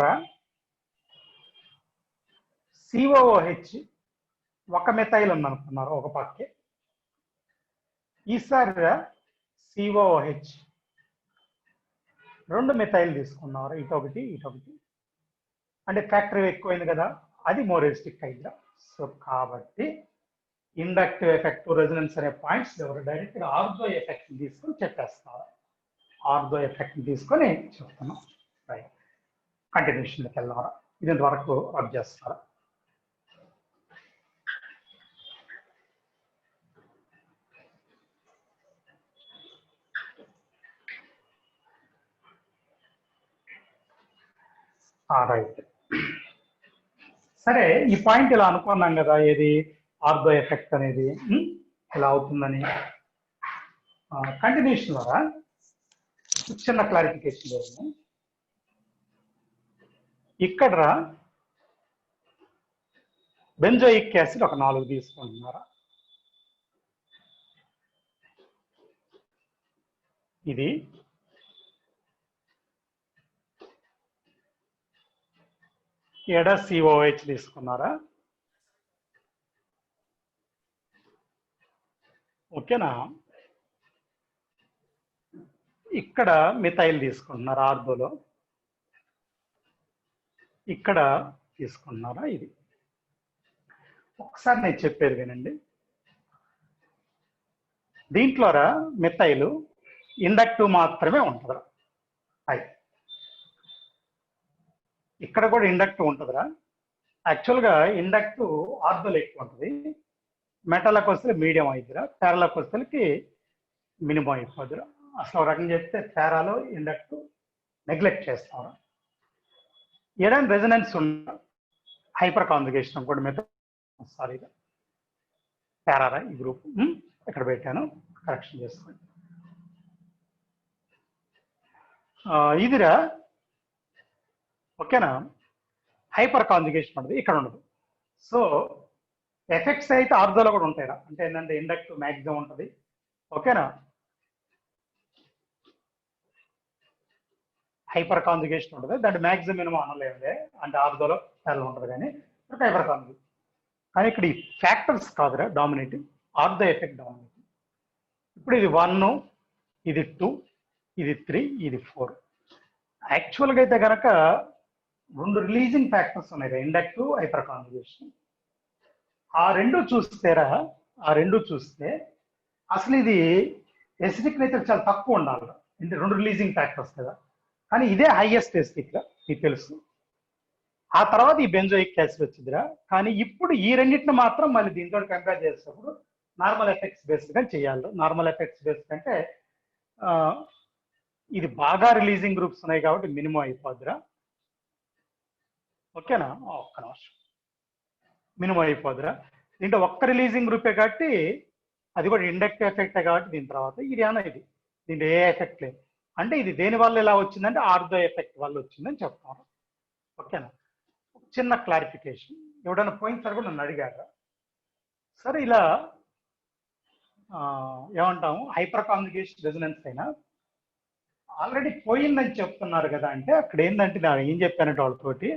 Speaker 1: COOH ఒక మెథైల్ ఉందనుకున్నారు ఒక పక్కే, ఈసారి COOH 2 మెథైల్ తీసుకున్నారు, ఇటొకటి ఇటొకటి, అంటే ఫ్యాక్టర్ ఎక్కువైంది కదా, అది మోర్ ఎసిడిక్ అయిందా. సో కాబట్టి ఇండక్టివ్ ఎఫెక్ట్, రెజొనెన్స్ అనే పాయింట్స్ ఎవరు డైరెక్ట్ గా ఆర్థో ఎఫెక్ట్ తీసుకొని చెప్పేస్తున్నారు. ఆర్థో ఎఫెక్ట్ తీసుకొని చెప్తున్నాం. రైట్, కంటిన్యూషన్కి వెళ్దాం. ఇది వరకు వర్క్ చేస్తారా? రైట్, సరే ఈ పాయింట్ ఇలా అనుకున్నాం కదా, ఏది ఆర్థో ఎఫెక్ట్ అనేది ఇలా అవుతుందని. కంటిన్యూషన్ ద్వారా చిన్న క్లారిఫికేషన్ లేదు. ఇక్కడ బెంజోయిక్ యాసిడ్ ఒక 4 తీసుకుంటున్నారా, ఇది ఎడ COOH తీసుకున్నారా, ఓకేనా. ఇక్కడ మిథైల్ తీసుకుంటున్నారా ఆర్థోలో, ఇక్కడ తీసుకుంటున్నారా. ఇది ఒకసారి నేను చెప్పేది వినండి. దీంట్లోరా మిథైలు ఇండక్టివ్ మాత్రమే ఉంటుందిరా. అది ఇక్కడ కూడా ఇండక్టివ్ ఉంటుందిరా. యాక్చువల్గా ఇండక్టివ్ ఆర్థోలో ఎక్కువ ఉంటుంది, మెటల్కి వస్తే మీడియం అయిద్దిరా, పేరాలకు వస్తే మినిమం అయిపోద్దిరా. అసలు ఒక రకంగా చెప్తే పేరాలో ఇండక్టివ్ నెగ్లెక్ట్ చేస్తాం. ఏదైనా రెజనెన్స్ ఉన్న హైపర్ కాంజుగేషన్ కూడా మెథడ్. సారీగా పేరారా ఈ గ్రూప్ ఇక్కడ పెట్టాను, కరెక్షన్ చేసుకోండి. ఇదిరా ఓకేనా. హైపర్ కాంజుగేషన్ ఉంటుంది, ఇక్కడ ఉండదు. సో ఎఫెక్ట్స్ అయితే ఆర్థోలో కూడా ఉంటాయిరా. అంటే ఏంటంటే ఇండక్టివ్ మ్యాక్సిమం ఉంటుంది, ఓకేనా. హైపర్ కాంజుగేషన్ ఉంటుంది, దాంట్లో మ్యాక్సిమం మినిమం అనలేదే, అంటే ఆర్థోలో పేరలో ఉంటుంది. కానీ హైపర్ కాంజుగేషన్ కానీ ఇక్కడ ఈ ఫ్యాక్టర్స్ కాదురా డామినేటింగ్, ఆర్థో ఎఫెక్ట్ డామినేటింగ్. ఇప్పుడు ఇది 1, ఇది 2, ఇది 3, ఇది 4. యాక్చువల్గా అయితే కనుక 2 రిలీజింగ్ ఫ్యాక్టర్స్ ఉన్నాయి, ఇండక్టివ్ హైపర్ కాంజుగేషన్. ఆ రెండు చూస్తే అసలు ఇది ఎసిడిక్ నేచర్ చాలా తక్కువ ఉండాలి, అంటే 2 రిలీజింగ్ ఫ్యాక్టర్స్ కదా. కానీ ఇదే హైయెస్ట్ ఎసిడిక్ మీకు తెలుసు. ఆ తర్వాత ఈ బెంజోయిక్ యాసిడ్ వచ్చిందిరా. కానీ ఇప్పుడు ఈ రెండింటిని మాత్రం మళ్ళీ దీంతో కంపేర్ చేసేటప్పుడు నార్మల్ ఎఫెక్ట్స్ బేస్డ్గా చేయాలి. నార్మల్ ఎఫెక్ట్స్ బేస్డ్ అంటే ఇది బాగా రిలీజింగ్ గ్రూప్స్ ఉన్నాయి కాబట్టి మినిమం అయిపోద్దిరా, ఓకేనా. ఒక్క నిమిషం, మినిమం అయిపోద్దిరా. దీంట్లో ఒక్క రిలీజింగ్ గ్రూపే కాబట్టి అది కూడా ఇండక్టివ్ ఎఫెక్టే కాబట్టి దీని తర్వాత ఇది అన్న ఇది దీంట్లో ఏ ఎఫెక్ట్ లేదు. అంటే ఇది దేని వల్ల ఇలా వచ్చిందంటే ఆర్థో ఎఫెక్ట్ వల్ల వచ్చిందని చెప్తాను, ఓకేనా. చిన్న క్లారిఫికేషన్. ఎవడన్నా పోయినసారి కూడా నన్ను అడిగారు, సరే ఇలా ఏమంటాము హైపర్ కాంజుగేషన్ రెజొనెన్స్ అయినా ఆల్రెడీ పోయిందని చెప్తున్నారు కదా. అంటే అక్కడ ఏంటంటే నేను ఏం చెప్పానంటే వాళ్ళతోటి,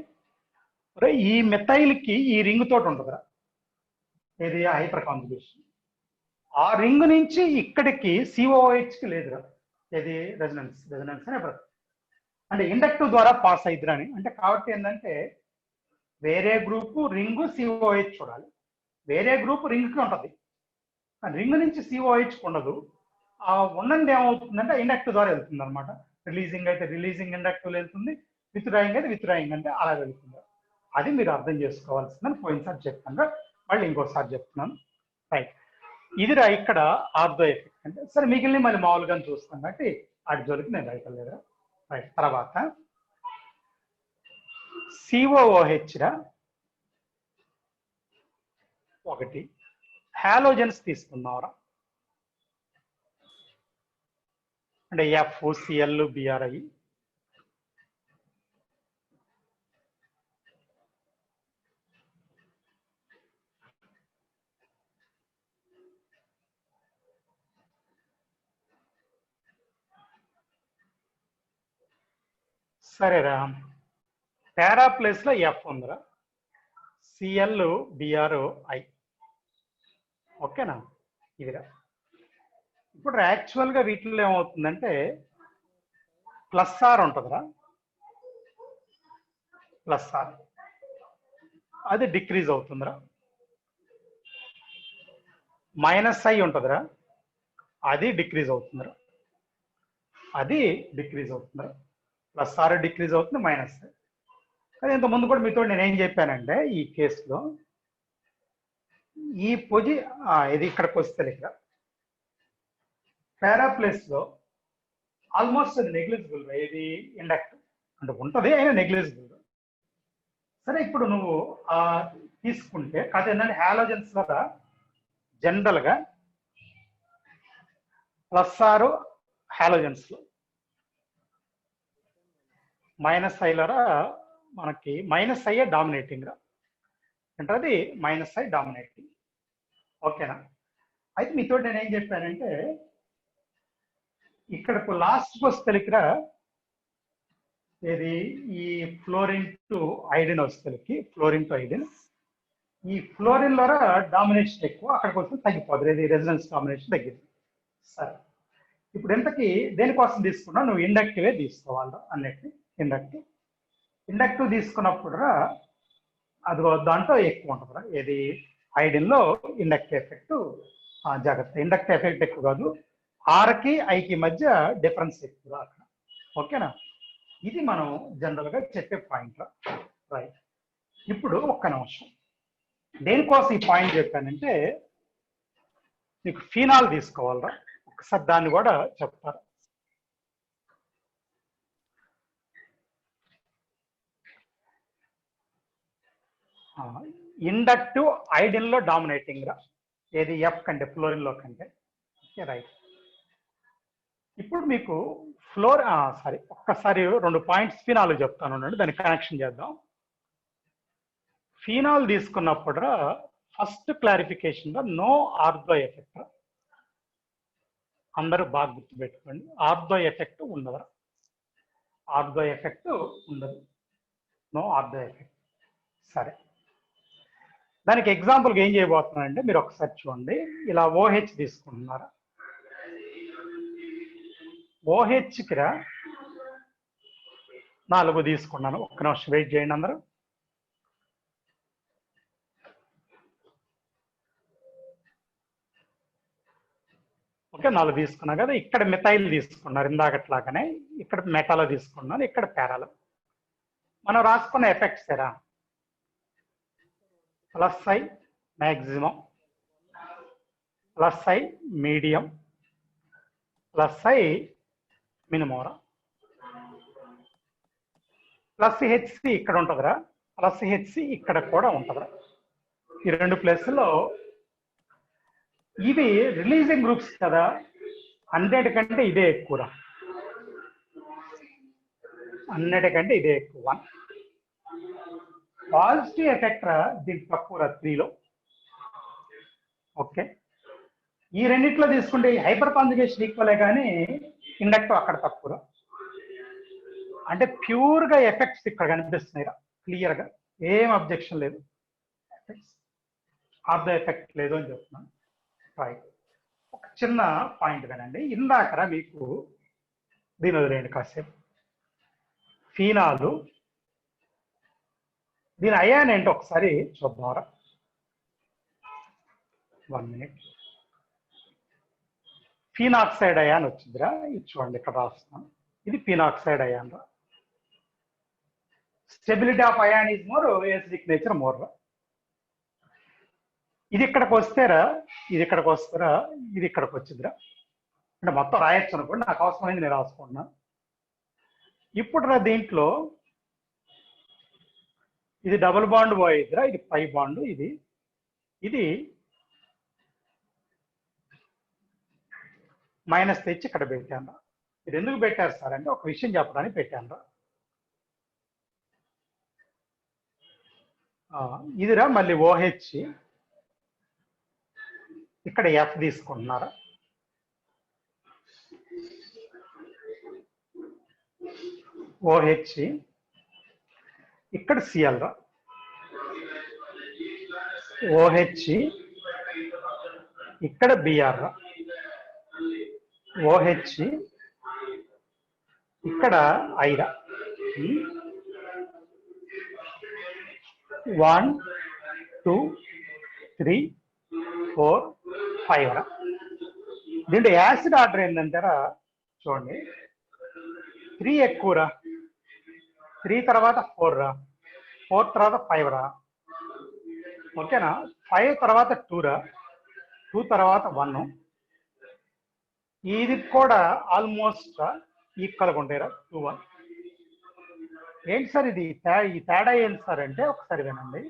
Speaker 1: ఈ మెథైల్కి ఈ రింగ్ తోటి ఉంటుందిరా, ఏది హైపర్ కాంజుగేషన్. ఆ రింగ్ నుంచి ఇక్కడికి సిఓహెచ్కి లేదురా, ఏది రెజొనెన్స్ అంటే ఇండక్టివ్ ద్వారా పాస్ అయిద్దిరా అని. అంటే కాబట్టి ఏంటంటే వేరే గ్రూపు రింగు సిఓహెచ్ చూడాలి, వేరే గ్రూప్ రింగ్కి ఉంటుంది, రింగ్ నుంచి సిఓహెచ్ ఉండదు. ఆ ఉన్నది ఏమవుతుందంటే ఇండక్టివ్ ద్వారా వెళ్తుంది అనమాట. రిలీజింగ్ అయితే రిలీజింగ్ ఇండక్టివ్ వెళ్తుంది, విత్ డ్రాయింగ్ అయితే విత్ డ్రాయింగ్ అంటే అలా వెళ్తుంది. అది మీరు అర్థం చేసుకోవాల్సిందని పోయినసారి చెప్పాను, మళ్ళీ ఇంకోసారి చెప్తున్నాను. రైట్, ఇదిరా ఇక్కడ ఆర్థో ఎఫెక్ట్. అంటే సరే మిగిలిన మళ్ళీ మామూలుగా చూస్తాం కాబట్టి వాటి జోలికి నేను రైతలేదా. రైట్, తర్వాత సిఓఓహెచ్ రా ఒకటి, హాలోజన్స్ తీసుకున్నావురా, అంటే FCl BRI. సరేరా, పారా ప్లేస్ లో F ఉందిరా, Cl BRI, ఓకేనా. ఇదిరా ఇప్పుడు యాక్చువల్గా వీటిల్లో ఏమవుతుందంటే +R ఉంటుందిరా, +R అది డిక్రీజ్ అవుతుందిరా. -I ఉంటుందిరా, అది డిక్రీజ్ అవుతుందిరా, అది డిక్రీజ్ అవుతుందిరా. +R డిక్రీజ్ అవుతుంది, -I. కానీ ఇంతకుముందు కూడా మీతో నేను ఏం చెప్పానంటే ఈ కేసులో ఈ ఇది ఇక్కడికి వస్తే ఇక్కడ పారా ప్లేస్ లో ఆల్మోస్ట్ అది నెగ్లిజిబుల్, ఏది ఇండక్టివ్ అంటే ఉంటుంది అయినా నెగ్లిజిబుల్. సరే ఇప్పుడు నువ్వు తీసుకుంటే కథ ఏంటంటే హాలోజన్స్ ద్వారా జనరల్ గా +R హాలోజన్స్ లో, -I ద్వారా మనకి -I డామినేటింగ్ రా, అంటే అది -I డామినేటింగ్, ఓకేనా. అయితే మీతో నేను ఏం చెప్పానంటే ఇక్కడకు లాస్ట్ వస్తేలికిరా ఏది ఈ ఫ్లోరిన్ టు ఐడిన్ వస్తేలికి, ఫ్లోరిన్ టు ఐడిన్, ఈ ఫ్లోరిన్ ద్వారా డామినేషన్ ఎక్కువ, అక్కడికి వస్తే తగ్గిపోదు, ఇది రెసిడెన్స్ డామినేషన్ తగ్గింది. సరే ఇప్పుడు ఎంతకి దేనికోసం తీసుకున్నా నువ్వు ఇండక్టివే తీసుకోవాలి అన్నిటిని. ఇండక్టివ్ తీసుకున్నప్పుడు అది దాంట్లో ఎక్కువ ఉంటుంది, ఏది ఐడిన్ లో ఇండక్టివ్ ఎఫెక్ట్. జాగ్రత్త, ఇండక్టివ్ ఎఫెక్ట్ ఎక్కువ కాదు, ఆర్కి ఐకి మధ్య డిఫరెన్స్ ఎక్కువ అక్కడ. ఓకేనా? ఇది మనం జనరల్గా చెప్పే పాయింట్. రైట్. ఇప్పుడు ఒక్క నిమిషం, దేనికోసం ఈ పాయింట్ చెప్పానంటే మీకు ఫీనాల్ తీసుకోవాలరా, ఒకసారి దాన్ని కూడా చెప్తారు. ఇండక్టివ్ ఐడిన్ లో డామినేటింగ్ రా, ఏది ఎఫ్ కంటే ఫ్లోరిన్ లో కంటే. Okay right. ఇప్పుడు మీకు ఒక్కసారి 2 పాయింట్స్ ఫినాల్ చెప్తాను, దాన్ని కనెక్షన్ చేద్దాం. ఫినాల్ తీసుకున్నప్పుడు first clarification no ortho effect. అందరూ బాగా గుర్తుపెట్టుకోండి, ఆర్థో ఎఫెక్ట్ ఉండదు, ఆర్థో ఎఫెక్ట్ ఉండదు, నో ఆర్థో ఎఫెక్ట్. సరే, దానికి ఎగ్జాంపుల్గా ఏం చేయబోతున్నానంటే మీరు ఒకసారి చూడండి, ఇలా ఓహెచ్ తీసుకుంటున్నారా, ఓహెచ్కి 4 తీసుకున్నాను. ఒక్క నిమిషం వెయిట్ చేయండి అందరూ. ఓకే, 4 తీసుకున్నా కదా. ఇక్కడ మిథైల్ తీసుకున్నారు ఇందాకట్లాగానే, ఇక్కడ మెటాలో తీసుకున్నాను, ఇక్కడ పారాలో. మనం రాసుకున్న ఎఫెక్ట్స్ ఎరా, plus I maximum, plus I medium, plus I మినిమోరా, ప్లస్ హెచ్సి ఇక్కడ ఉంటుందిరా, ప్లస్ హెచ్సి ఇక్కడ కూడా ఉంటుందిరా. ఈ 2 ప్లేస్లో ఇవి రిలీజింగ్ గ్రూప్స్ కదా, 100 కంటే ఇదే ఎక్కువరా, 100 కంటే ఇదే ఎక్కువ. 1 పాజిటివ్ ఎఫెక్ట్ రా, దీనికి తక్కువ 3లో. ఓకే, ఈ రెండిట్లో తీసుకుంటే హైపర్ కాంజుగేషన్ ఈక్వలే కానీ ఇండక్టివ్ అక్కడ తక్కువ. అంటే ప్యూర్ గా ఎఫెక్ట్స్ ఇక్కడ కనిపిస్తున్నాయి క్లియర్ గా, ఏం అబ్జెక్షన్ లేదు, ఆర్థో ఎఫెక్ట్ లేదు అని చెప్తున్నాను. రైట్. ఒక చిన్న పాయింట్ కానండి, ఇందాక మీకు దీని వదిలేండి కాసేపు. ఫీనాలు దీని అయాన్ ఏంటో ఒకసారి చూద్దాంరా, 1 మినిట్. ఫీనాక్సైడ్ అయాన్ వచ్చిందిరా, ఇది చూడండి ఇక్కడ రాస్తున్నాను, ఇది ఫీనాక్సైడ్ అయాన్ రా. Stability of ion is more, acidic nature more రా. ఇది ఇక్కడికి వస్తేరా, ఇది ఇక్కడికి వస్తారా, ఇది ఇక్కడికి వచ్చిందిరా. అంటే మొత్తం రాయొచ్చు అనుకోండి, నాకు అవసరమైంది నేను రాసుకుంటున్నా. ఇప్పుడు రా దీంట్లో ఇది డబుల్ బాండ్ పోయిద్దిరా, ఇది పై బాండ్, ఇది మైనస్ తెచ్చి ఇక్కడ పెట్టాను రా. ఇది ఎందుకు పెట్టారు సార్ అంటే ఒక విషయం చెప్పడానికి పెట్టాను రా. ఇదిరా మళ్ళీ ఓహెచ్, ఇక్కడ ఎఫ్ తీసుకుంటున్నారా, ఓహెచ్, ఇక్కడ సిఎల్ రా, ఓహెచ్, ఇక్కడ బిఆర్ రా, ఓహెచ్, ఇక్కడ ఐరా. 1 2 3 4 5 రా. దీంట్లో యాసిడ్ ఆర్డర్ ఏంటంటారా చూడండి, 3 ఎక్కువరా, 3 తర్వాత 4 రా, 4 తర్వాత 5 రా. ఓకేనా? 5 తర్వాత 2 రా, 2 తర్వాత 1. ఇది కూడా ఆల్మోస్ట్ ఈక్వల్గా ఉంటాయిరా, 2 1. ఏంటి సార్ ఇది ఈ తేడా ఏంటి సార్ అంటే ఒకసారి వినండి.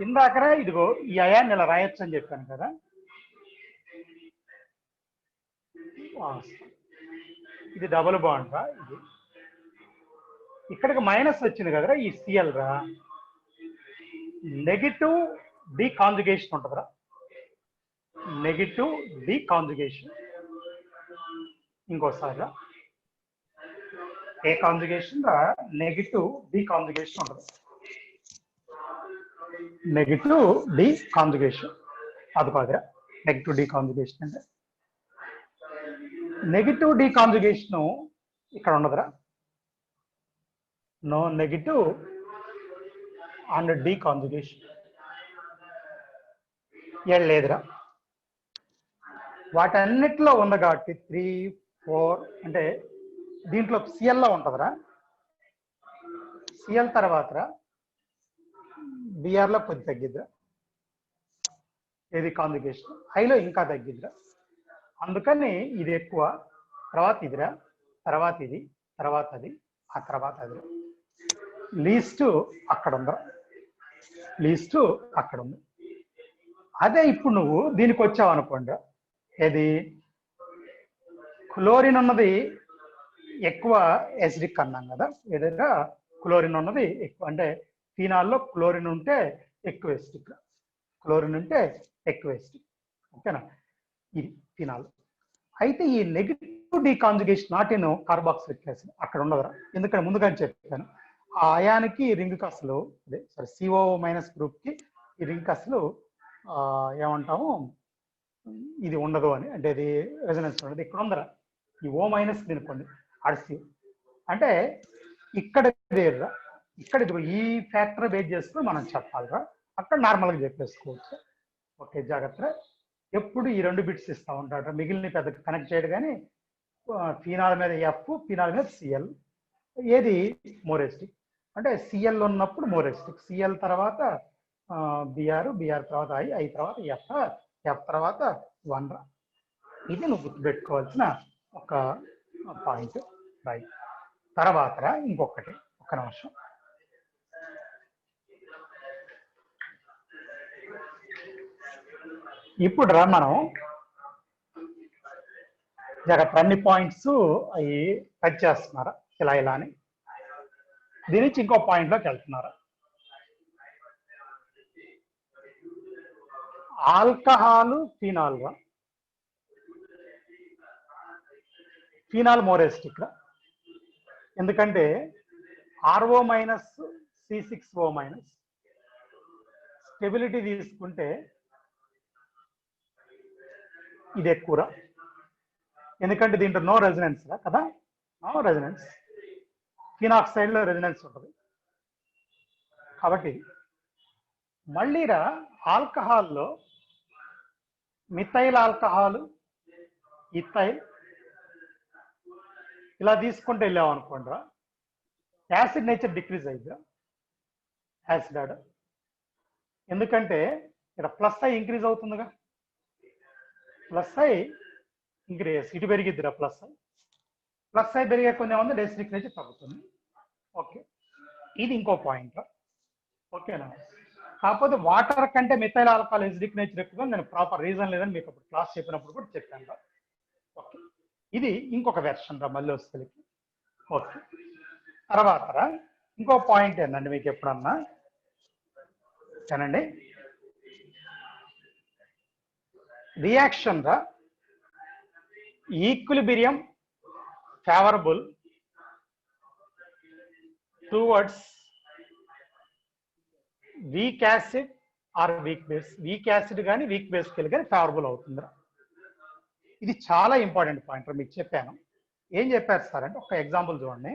Speaker 1: ఇందాకరా ఇదిగో ఈ అయాన్ని ఇలా రాయొచ్చు అని చెప్పాను కదా, ఇది డబుల్ బాండ్ రా, ఇది ఇక్కడికి మైనస్ వచ్చింది కదరా, ఈ సిఎల్ రా, నెగిటివ్ డీకాంజుగేషన్ ఉంటుందిరా, నెగిటివ్ డీకాంజుగేషన్. ఇంకోసారి రా, ఏ కాంజుగేషన్ రా, నెగిటివ్ డీకాంజుగేషన్ ఉంటుంది, నెగిటివ్ డీకాంజుగేషన్. అది కాదురా నెగిటివ్ డీకాంజుగేషన్ అంటే, నెగిటివ్ డీకాంజుగేషన్ ఇక్కడ ఉండదురా, నో నెగిటివ్ అండ్ డీకాంజుగేషన్ ఏం లేదురా. వాటన్నిటిలో ఉంది కాబట్టి 3, 4 అంటే దీంట్లో సిఎల్లో ఉంటుందిరా. సిఎల్ తర్వాత బిఆర్లో కొద్ది తగ్గిద్దిరా. ఏది కాంజుగేషన్ హైలో ఇంకా తగ్గిద్దిరా. అందుకని ఇది ఎక్కువ, తర్వాత ఇదిరా, తర్వాత ఇది, తర్వాత అది, ఆ తర్వాత అది. లీస్ట్ అక్కడ ఉందిరా, లీస్ట్ అక్కడ ఉంది. అదే ఇప్పుడు నువ్వు దీనికి వచ్చావు అనుకోండి, ఏది క్లోరిన్ ఉన్నది ఎక్కువ ఎసిడిక్ అన్నాం కదా, ఏదైనా క్లోరిన్ ఉన్నది ఎక్కువ అంటే ఫినాల్లో క్లోరిన్ ఉంటే ఎక్కువ ఎసిడిక్, క్లోరిన్ ఉంటే ఎక్కువ ఎసిడిక్. ఓకేనా, ఇది ఫినాల్. అయితే ఈ negative deconjugation not in carboxylic acid అక్కడ ఉండదురా. ఎందుకంటే ముందుగానే చెప్పాను, ఆ అయానికి రింగ్ అసలు అదే సారీ CO- గ్రూప్కి ఈ రింగ్ అసలు ఏమంటాము ఇది ఉండదు అని, అంటే ఇది రెజనెన్స్ ఉండదు. ఇక్కడ ఉందరా ఈ O- దీనికోండి అడిసి అంటే ఇక్కడ వేరురా, ఇక్కడ ఇది ఈ ఫ్యాక్టర్ బేస్ చేసుకుని మనం చెప్పాలిరా, అక్కడ నార్మల్గా చెప్పేసుకోవచ్చు. ఓకే, జాగ్రత్త. ఎప్పుడు ఈ 2 బిట్స్ ఇస్తూ ఉంటాడు, మిగిలిన పెద్ద కనెక్ట్ చేయడు. కానీ ఫినాల్ మీద ఎఫ్, ఫినాల్ మీద సిఎల్, ఏది మోరెస్టిక్ అంటే సిఎల్ ఉన్నప్పుడు మోరెస్టిక్, సిఎల్ తర్వాత బిఆర్, బిఆర్ తర్వాత ఐ తర్వాత ఎఫ్, ఎఫ్ తర్వాత 1 రా. ఇది నువ్వు గుర్తుపెట్టుకోవాల్సిన ఒక పాయింట్. రైట్. తర్వాత ఇంకొకటి, ఒక్క నిమిషం. ఇప్పుడు రా మనం జాగ్రత్త అన్ని పాయింట్స్ అవి టచ్ చేస్తున్నారా ఇలా ఇలా అని, దీని నుంచి ఇంకో పాయింట్లోకి వెళ్తున్నారా. ఆల్కహాల్ ఫినాల్ రా, ఫినాల్ మోరెస్టిక్ రా. ఎందుకంటే RO- C6O- స్టెబిలిటీ తీసుకుంటే ఇది ఎక్కువరా. ఎందుకంటే దీంట్లో నో రెజనెన్స్ రా కదా, నో రెజనెన్స్. ఫినాక్సైడ్ లో రెజనెన్స్ ఉంటుంది కాబట్టి. మళ్ళీరా ఆల్కహాల్లో మిథైల్ ఆల్కహాల్, ఇథైల్ ఇలా తీసుకుంటే వెళ్ళాం అనుకోండి రా, యాసిడ్ నేచర్ డిక్రీజ్ అయిందిరా, యాసిడ్ ఆర్డర్. ఎందుకంటే ఇక్కడ ప్లస్ ఐ ఇంక్రీజ్ అవుతుందిగా, ప్లస్ ఐ ఇంక్రీజ్ ఇటు పెరిగిద్దిరా, ప్లస్ ఐ. ప్లస్ ఐ పెరిగే కొన్ని ఏమన్నా యాసిడిక్ నేచర్ తగ్గుతుంది. ఓకే, ఇది ఇంకో పాయింట్. ఓకేనా. కాకపోతే వాటర్ కంటే మిథైల్ ఆల్కహాల్ యాసిడిక్ నేచర్ ఎక్కువ, నేను ప్రాపర్ రీజన్ లేదని మీకు అప్పుడు క్లాస్ చెప్పినప్పుడు కూడా చెప్పాను. ఓకే, ఇది ఇంకొక వెర్షన్ రా మళ్ళీ వస్తుంది. ఓకే, తర్వాత ఇంకో పాయింట్ ఏంటండి మీకు ఎప్పుడన్నా ఏనండి, రియాక్షన్ రా equilibrium favourable towards weak acid are weak base. Weak acid కానీ వీక్ బేస్ కెళ్ళి కానీ ఫేవరబుల్ అవుతుందిరా. ఇది చాలా ఇంపార్టెంట్ పాయింట్ మీకు చెప్పాను. ఏం చెప్పారు సార్ అంటే ఒక ఎగ్జాంపుల్ చూడండి.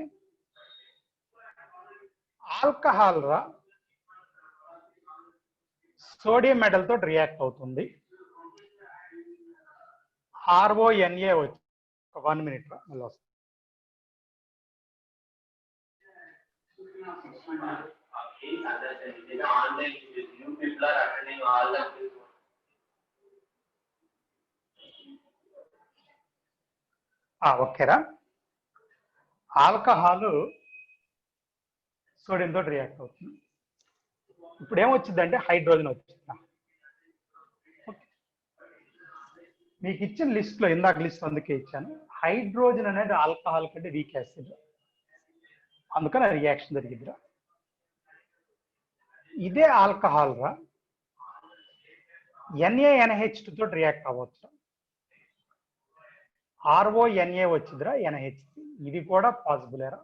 Speaker 1: ఆల్కహాల్ రా సోడియం మెటల్ తోటి రియాక్ట్ అవుతుంది. RONA వచ్చి 1 మినిట్ రా మళ్ళీ వస్తుంది. ఓకేరా, ఆల్కహాల్ సోడియం తోటి రియాక్ట్ అవుతుంది. ఇప్పుడు ఏమొచ్చిందంటే హైడ్రోజన్ వచ్చింది. మీకు ఇచ్చిన లిస్ట్ లో ఇందాక లిస్ట్ అందుకే ఇచ్చాను, హైడ్రోజన్ అనేది ఆల్కహాల్ కంటే వీక్ యాసిడ్, అందుకని రియాక్షన్ జరిగిద్దిరా. ఇదే ఆల్కహాల్ రా NaNH2 తోటి రియాక్ట్ అవ్వచ్చు. RONA వచ్చిందిరా NH3, ఇది కూడా పాసిబులేరా.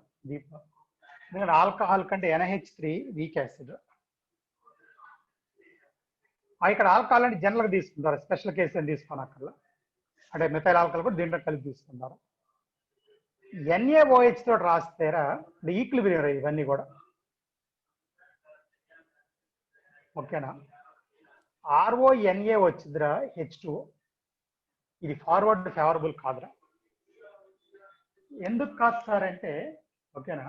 Speaker 1: ఎందుకంటే ఆల్కహాల్ కంటే NH3 వీక్ యాసిడ్. ఇక్కడ ఆల్కహాల్ అంటే జనరల్గా తీసుకుంటారు, స్పెషల్ కేసు అని తీసుకోనక్కర్లా. అంటే మిథైల్ ఆల్కహాల్ కూడా దీంట్లో కలిపి తీసుకుంటారు. NaOH తోటి రాస్తేరా ఈక్విలిబ్రియం ఇవన్నీ కూడా. ఓకేనా, RONA వచ్చిందిరా H2O, ఇది ఫార్వర్డ్ ఫేవరబుల్ కాదురా. ఎందుకు కాదు సార్ అంటే, ఓకేనా,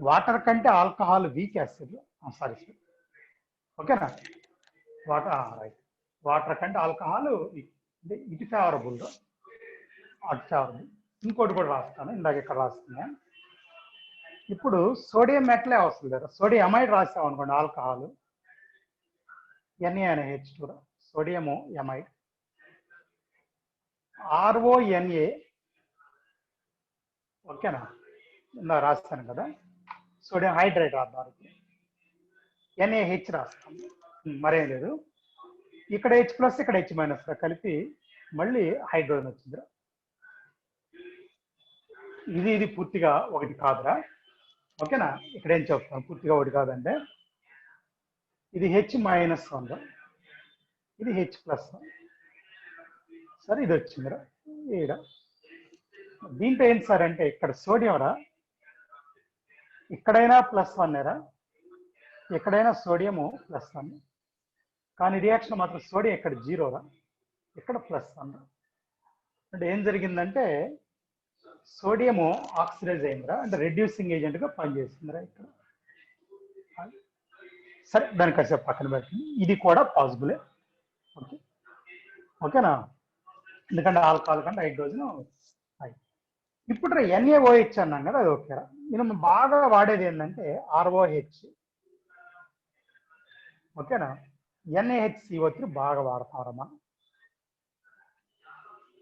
Speaker 1: వాటర్ కంటే alcohol weak acid. Sorry sir, ఓకేనా, రైట్, వాటర్ కంటే ఆల్కహాల్ ఇటు ఫేవరబుల్, అటు ఫేవరబుల్. ఇంకోటి కూడా రాస్తాను, ఇందాక ఇక్కడ రాస్తున్నా. ఇప్పుడు సోడియం మెటలే వస్తుంది కదా, సోడియం ఎమైడ్ రాసాం అనుకోండి, alcohol NaNH2, sodium amide, RONA, ఓకేనా, ఇందాక రాస్తాను కదా, సోడియం హైడ్రేట్ రాద్దాం, NaH రాస్తాం, మరేం లేదు. ఇక్కడ H+, ఇక్కడ H- కలిపి మళ్ళీ హైడ్రోజన్ వచ్చిందిరా. ఇది పూర్తిగా ఒకటి కాదురా, ఓకేనా. ఇక్కడ ఏం చెప్తాను, పూర్తిగా ఒకటి కాదంటే, ఇది H-1, ఇది H+, సరే ఇది వచ్చిందిరా ఈడ. దీంట్లో ఏంటి సార్ అంటే, ఇక్కడ సోడియం రా, ఇక్కడైనా +1 రా, ఎక్కడైనా సోడియము +1, కానీ రియాక్షన్ మాత్రం సోడియం ఇక్కడ 0 రా, ఇక్కడ +1. అంటే ఏం జరిగిందంటే సోడియము ఆక్సిడైజ్ అయిందిరా, అంటే రెడ్యూసింగ్ ఏజెంట్ గా పనిచేసిందిరా ఇక్కడ. సరే దాని కాసేపు పక్కన పెట్టండి, ఇది కూడా పాసిబులే. ఓకే, ఓకేనా, ఎందుకంటే ఆల్కహాల్ కంటే హైడ్రోజన్. ఇప్పుడు NaOH అన్నాం కదా, అది ఓకేరా. మనం బాగా వాడేది ఏంటంటే ROH, ఓకేనా. NaHCO3 బాగా వాడతాం మనం.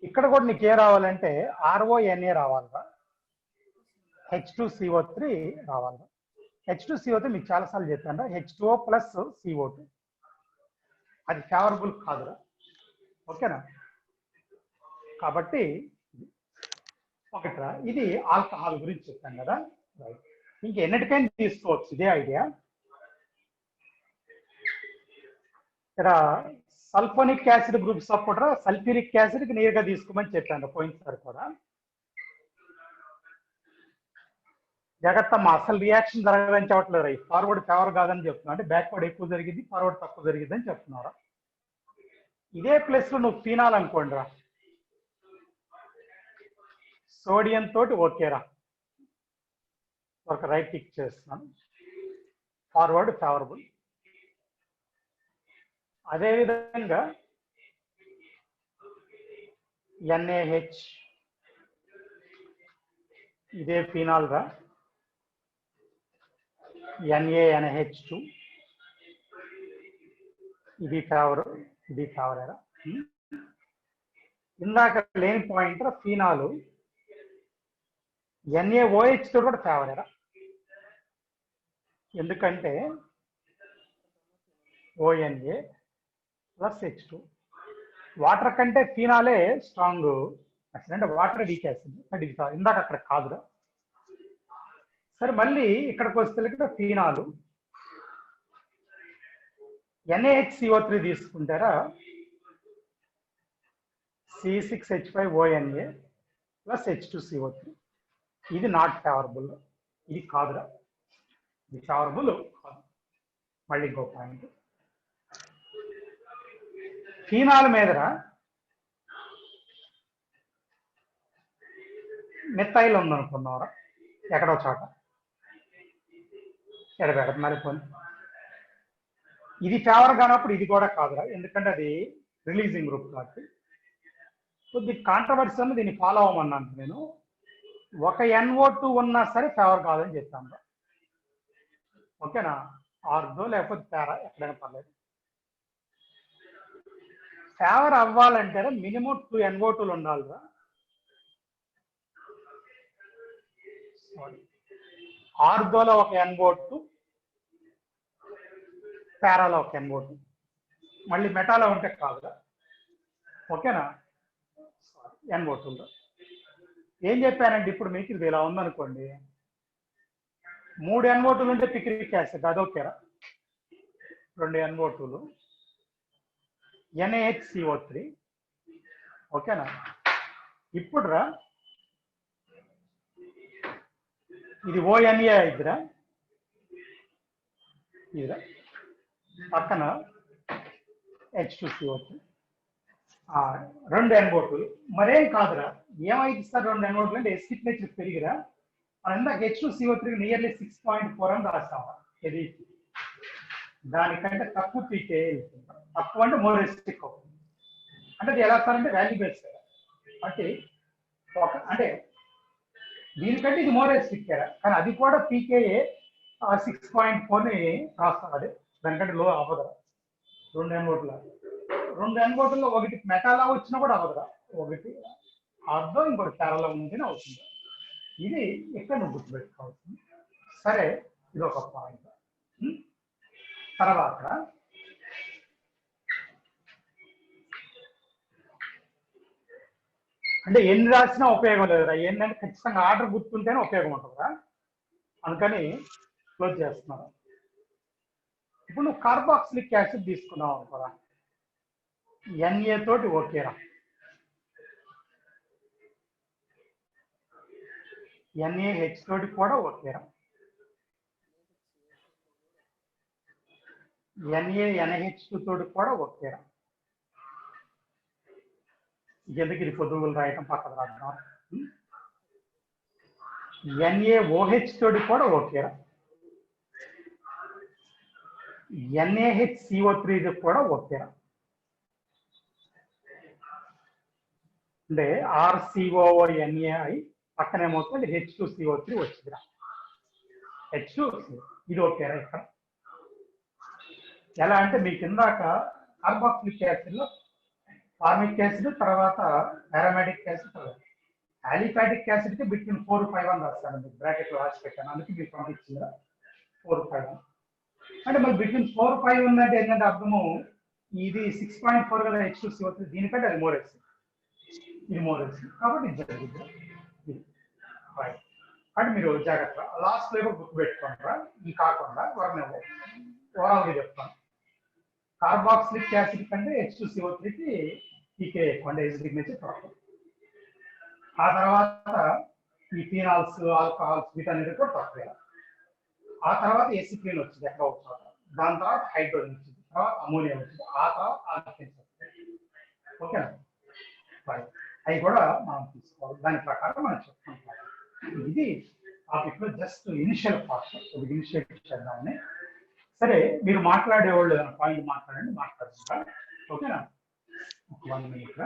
Speaker 1: ఇక్కడ కూడా నీకు ఏ రావాలంటే RONA రావాలిరా, H2CO3 రావాలిరా. H2CO3 మీకు చాలాసార్లు చెప్పాను, H2O + CO2, అది ఫేవరబుల్ కాదురా, ఓకేనా. కాబట్టి ఒకటిరా, ఇది ఆల్కహాల్ గురించి చెప్పాను కదా, రైట్. ఇంకెన్నిటికైనా తీసుకోవచ్చు ఇదే ఐడియా. ఇక్కడ సల్ఫోనిక్ యాసిడ్ గ్రూప్ సపోర్ట్ రా, సల్ఫ్యూరిక్ యాసిడ్ నేరుగా తీసుకోమని చెప్పాను పోయినసారి కూడా. జాగ్రత్త, మా అసలు రియాక్షన్ జరగదని చెప్పట్లేదు, ఫార్వర్డ్ ఫేవర్ కాదని చెప్తున్నా, అంటే బ్యాక్వర్డ్ ఎక్కువ జరిగింది, ఫార్వర్డ్ తక్కువ జరిగింది అని చెప్తున్నారా. ఇదే ప్లేస్ లో నువ్వు ఫినాల్ అనుకోండి రా, సోడియం తోటి ఓకేరా, ఒక రైట్ టిక్ చేస్తున్నాను, ఫార్వర్డ్ ఫేవరబుల్. అదేవిధంగా NaH, ఇదే ఫినాల్ రా, NaNH2, ఇది ఫేవర్, ఇది ఫేవరేరా. ఇందాక లేని పాయింట్ రా, ఫినాలు NaOH తో కూడా ఫేవరేరా, ఎందుకంటే ONA + H2, వాటర్ కంటే ఫినాలే స్ట్రాంగ్ అంటే వాటర్ వీక్ యాసిడ్, అంటే ఇందాక అక్కడ కాదురా. సరే మళ్ళీ ఇక్కడికి వస్తే ఫినాలు NaHCO3 తీసుకుంటారా, C6H5ONA + H2CO3, ఇది నాట్ ఫేవరబుల్, ఇది కాదురా, ఇది ఫేవరబుల్ కాదు. మళ్ళీ ఇంకో పాయింట్, ఫినాల్ మీదరా మెథైల్ ఉందనుకున్నారా, ఎక్కడో చోట ఎడబెడతారు పోనీ, ఇది ఫేవర్ కానప్పుడు ఇది కూడా కాదురా, ఎందుకంటే అది రిలీజింగ్ గ్రూప్ కాబట్టి. కొద్ది కాంట్రవర్సీ అని దీన్ని ఫాలో అవ్వమన్నాను నేను. ఒక NO2 ఉన్నా సరే ఫేవర్ కాదని చెప్పాను, ఓకేనా. ఆర్దో లేకపోతే పేరా ఎక్కడైనా పర్లేదు. ఫేవర్ అవ్వాలంటే మినిమం 2 NO2లు ఉండాలిరా. ఆర్దోలో ఒక NO2, పేరాలో ఒక NO2, మళ్ళీ మెటాలో ఉంటే కాదురా, ఓకేనా. NO2లో ఏం చెప్పానండి ఇప్పుడు మీకు, ఇది ఇలా ఉందనుకోండి, 3 NO2లు ఉంటే పిక్రిక్ యాసిడ్, అదొకేరా. 2 NO2లు, NaHCO3, ఓకేనా. ఇప్పుడు రా, ఇది ONA ఇదిరా, ఇదిరా, పక్కన H2CO3, రెండు ఎన్బోట్లు మరేం కాదురా. ఏమైతే ఇస్తారు రెండు ఎన్బోట్లు అంటే ఎసిడ్ నేచర్ పెరిగిరా. మనం ఇందాక H2CO3 నియర్లీ 6.4 అని రాస్తాం. ఇది దానికంటే తక్కువ పీకే తక్కువ అంటే మోర్ ఎసిడిక్ అవుతుంది. అంటే అది ఎలా వస్తారంటే వాల్యూ బేస్ కదా. అంటే అంటే దీనికంటే ఇది మోర్ ఎసిడిక్ కదా, కానీ అది కూడా పీకేఏ 6.4ని రాస్తాం. అదే దానికంటే లో అవ్వదురా. రెండు ఎన్బోట్లలో ఒకటి మెటాలా వచ్చినా కూడా అవ్వదురా. ఒకటి అర్థం ఇంకోటి ప్యారలా ఉంటేనే అవుతుంది. ఇది ఇక్కడ నువ్వు గుర్తుపెట్టుకోవాల్సింది. సరే, ఇది ఒక పాయింట్. తర్వాత అంటే ఎన్ని రాసినా ఉపయోగం లేదురా. ఏంటంటే ఖచ్చితంగా ఆర్డర్ గుర్తుంటేనే ఉపయోగం ఉంటుందిరా. అందుకని క్లోజ్ చేస్తున్నాను. ఇప్పుడు నువ్వు కార్బాక్సిలిక్ యాసిడ్ తీసుకున్నావు అనుకోరా, Na తోటి ఓకేరా. NaH తోటి కూడా ఓకేరా. NaNH2 తోటి కూడా ఓకేరా. ఎందుకు ఇది పొద్దుగులు రాయటం పక్కన రాద్దాం. NaOH తోటి కూడా ఓకేరా. NaHCO3 కూడా ఓకేరా. అంటే RCOONAI పక్కనేమవుతుంది H2CO3 వచ్చిందిరా. H2 ఇది ఓకేరా. ఇక్కడ ఎలా అంటే మీకు ఇందాక కార్బాక్సిలిక్ యాసిడ్ లో ఫార్మిక్ యాసిడ్, తర్వాత అరోమాటిక్ యాసిడ్, తర్వాత ఆలిఫాటిక్ యాసిడ్ కి బిట్వీన్ 4-5 అని రాస్తాను. మీకు బ్రాకెట్ లో రాసి పెట్టాను, అందుకే మీకు పంపించిందా 4-5. అంటే మరి బిట్వీన్ 4-5 ఉందంటే ఏంటంటే అర్థము ఇది 6.4 కదా H2CO3, దీనికంటే అది మోర్ ఎసిడ్, ఇది మోర్ ఎసిడ్ కాబట్టి ఇది జరిగింది. అంటే మీరు జాగ్రత్త లాస్ట్ లో గుర్తు పెట్టుకుంటారా. ఇది కాకుండా ఓవరాల్ గా చెప్తాను. కార్బాక్సిలిక్ యాసిడ్ కంటే H2CO3కి పీకే ఎక్కువ, అంటే ఎసిడిక్ నేచర్ తక్కువ. ఆ తర్వాత ఈ ఫినాల్స్, ఆల్కహాల్స్, వీటన్నిటి కూడా తక్కువ. ఆ తర్వాత ఎసిక్లిన్ వచ్చింది ఎక్కడ అవుతుంది. దాని తర్వాత హైడ్రోజన్ వచ్చింది, తర్వాత అమోనియా వచ్చింది, ఆ తర్వాత ఆల్కైన్స్ వచ్చింది. ఓకేనా? అవి కూడా మనం తీసుకోవాలి. దాని ప్రకారం మనం చెప్పుకుంటాం. ఇది టాపిక్ లో జస్ట్ ఇనిషియల్ పార్ట్, ఇనిషియేట్ చేద్దామని. సరే, మీరు మాట్లాడేవాళ్ళు ఏదైనా పాయింట్ మాట్లాడండి, మాట్లాడుతుంటా. ఓకేనా? 1 minute.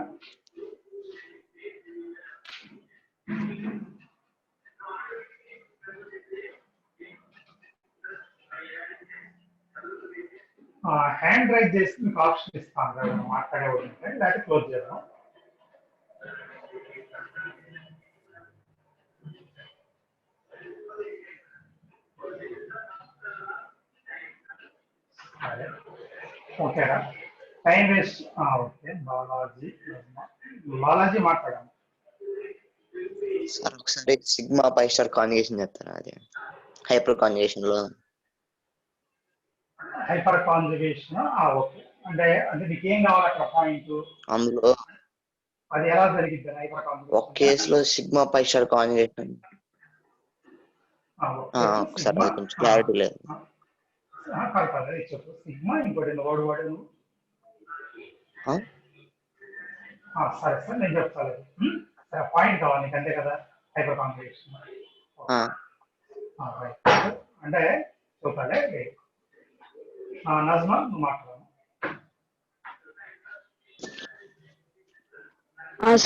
Speaker 1: హ్యాండ్ రైజ్ చేసి మీకు ఆప్షన్ ఇస్తాను కదా మాట్లాడేవాళ్ళు ఉంటే, లేకపోతే క్లోజ్ చేద్దాం. ఓకేనా? Time waste. ఓకే, బాలాజీ మాట్లాడాము.
Speaker 3: సార్ ఒకసారి సిగ్మా పై స్టార్ కాంజుగేషన్ చెప్తారా? అది హైపర్ కాంజుగేషన్ లో.
Speaker 1: Hyper conjugation okay. అంటే మీకు ఏం కావాలి అక్కడ పాయింట్?
Speaker 3: అందులో
Speaker 1: అది ఎలా జరిగింది హైపర్ కాంజుగేషన్?
Speaker 3: ఒక కేసులో సిగ్మా పై స్టార్ కాంజుగేషన్. ఒకసారి అది కొంచెం క్లారిటీ లేదు.
Speaker 1: చెప్పు. సిగ్మా ఇంకోటి వాడు సరే సార్, నేను చెప్తాను. పాయింట్ కావాలి నీకు, అంతే కదా? హైపర్ కాంజుగేషన్ అంటే చూడాలి. నజ్మా, నువ్వు మాట్లాడాలి.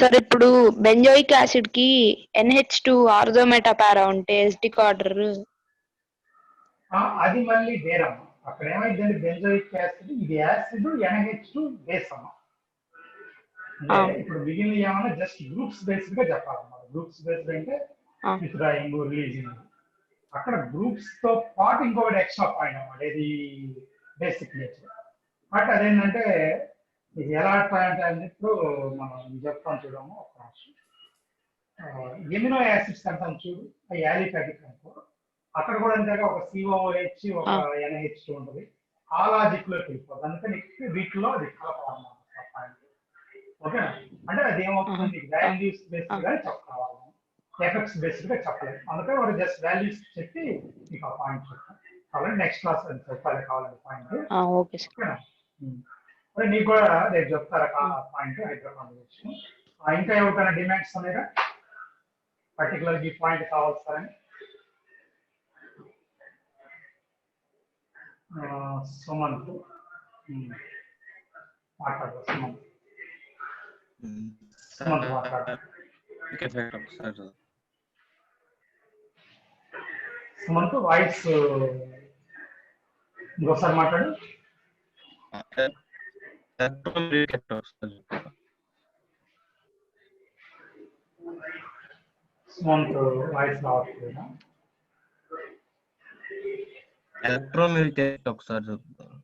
Speaker 4: సార్, ఇప్పుడు బెంజోయిక్ యాసిడ్ కి NH2 ఆర్థోమెటా పారా ఉంటే ఎసిడిక్ ఆర్డర్
Speaker 1: అది మళ్ళీ వేరమ్మా. అక్కడ ఏమైందండి, బెంజోయిక్ యాసిడ్ ఇది యాసిడ్, NH2 బేస్ అమ్మా. ఇప్పుడు మిగిలిన ఏమన్నా జస్ట్ గ్రూప్స్ బేస్డ్ గా చెప్పాలన్నమాట. గ్రూప్స్ బేస్డ్ అంటే విత్డ్రాయింగ్, రిలీజింగ్, అక్కడ గ్రూప్స్ తో పాటు ఇంకొకటి ఎక్స్ట్రా పాయింట్ అన్నమాట. ఇది బేసిక్ నేచర్. బట్ అదేంటంటే ఇది ఎలా అంటే ఇప్పుడు మనం చెప్తాం చూడము. ఎమినో యాసిడ్స్ అంటాం చూడు, అవి యాలిఫాటిక్ అనుకో. అక్కడ కూడా అంతే, ఒక COOH, ఒక NH2 ఉంటుంది. ఆ లాజిక్ లోకి వెళ్ళిపోతుంది. అందుకని వీటిలో అది కలపాలన్నమాట. ఓకేనా? అంటే అది ఏమవుతుంది, మీకు వాల్యూస్ బేస్డ్ గా చెప్పాలి, ఎఫెక్ట్స్ బేస్డ్ గా చెప్పలేదు. అందుకని ఒక జస్ట్ వాల్యూస్ చెప్పి మీకు ఆ పాయింట్ చెప్తాను. కాబట్టి నెక్స్ట్ క్లాస్ చెప్పాలి కావాలంటే పాయింట్. ఓకేనా? మరి నీకు కూడా రేపు చెప్తారా పాయింట్ హైడ్రోకాన్ గురించి. ఇంకా ఎవరికైనా డిమాండ్స్ ఉన్నాయా పర్టికులర్ ఈ పాయింట్ కావాల్సారని? సుమంత్ మాట్లాడదు. సుమంత్ మాట్లాడు. సుమంత్ వాయిస్ ఇంకోసారి మాట్లాడు. సుమంత్ వాయిస్ రావట్లేదా?
Speaker 5: ఎలక్ట్రోమెరిక్ ఒకసారి చెప్తాను.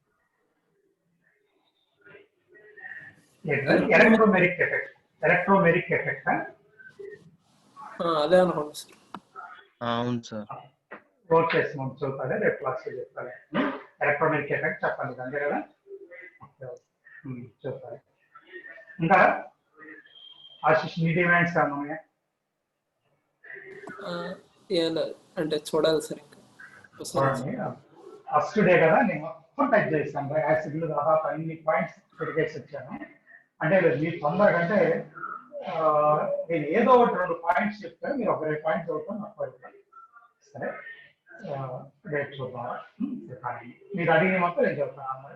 Speaker 1: ఎలక్ట్రోమెరిక్ ఎఫెక్ట్. ఎలక్ట్రోమెరిక్ ఎఫెక్ట్
Speaker 2: అదే అనుకోండి సార్.
Speaker 5: అవును సార్.
Speaker 1: ఓకే సుమంత్ చెప్తాడే, రేపు క్లాస్ చెప్తాను. ఎలక్ట్రోమెరిక్ ఎఫెక్ట్ చెప్పండి అంతే కదా? చెప్తారు. ఇంకా ఆశిష్ నీ డిమాండ్స్ ఏమన్నాయా?
Speaker 2: అంటే చూడాలి సార్. ఇంకా
Speaker 1: చూడండి, ఫస్ట్ డే కదా నేను మొత్తం టచ్ చేస్తాను. యాసిడ్లు దాదాపు అన్ని పాయింట్స్ పెరిగేసి వచ్చాను. అంటే మీరు తొందరగా అంటే నేను ఏదో ఒకటి 2 పాయింట్స్ చెప్తాను, మీరు ఒక 2 పాయింట్స్ చదువుతాను నాకు పడుతుంది. సరే రేపు చూద్దాం. మీరు అడిగిన మొత్తం నేను చెప్తాను.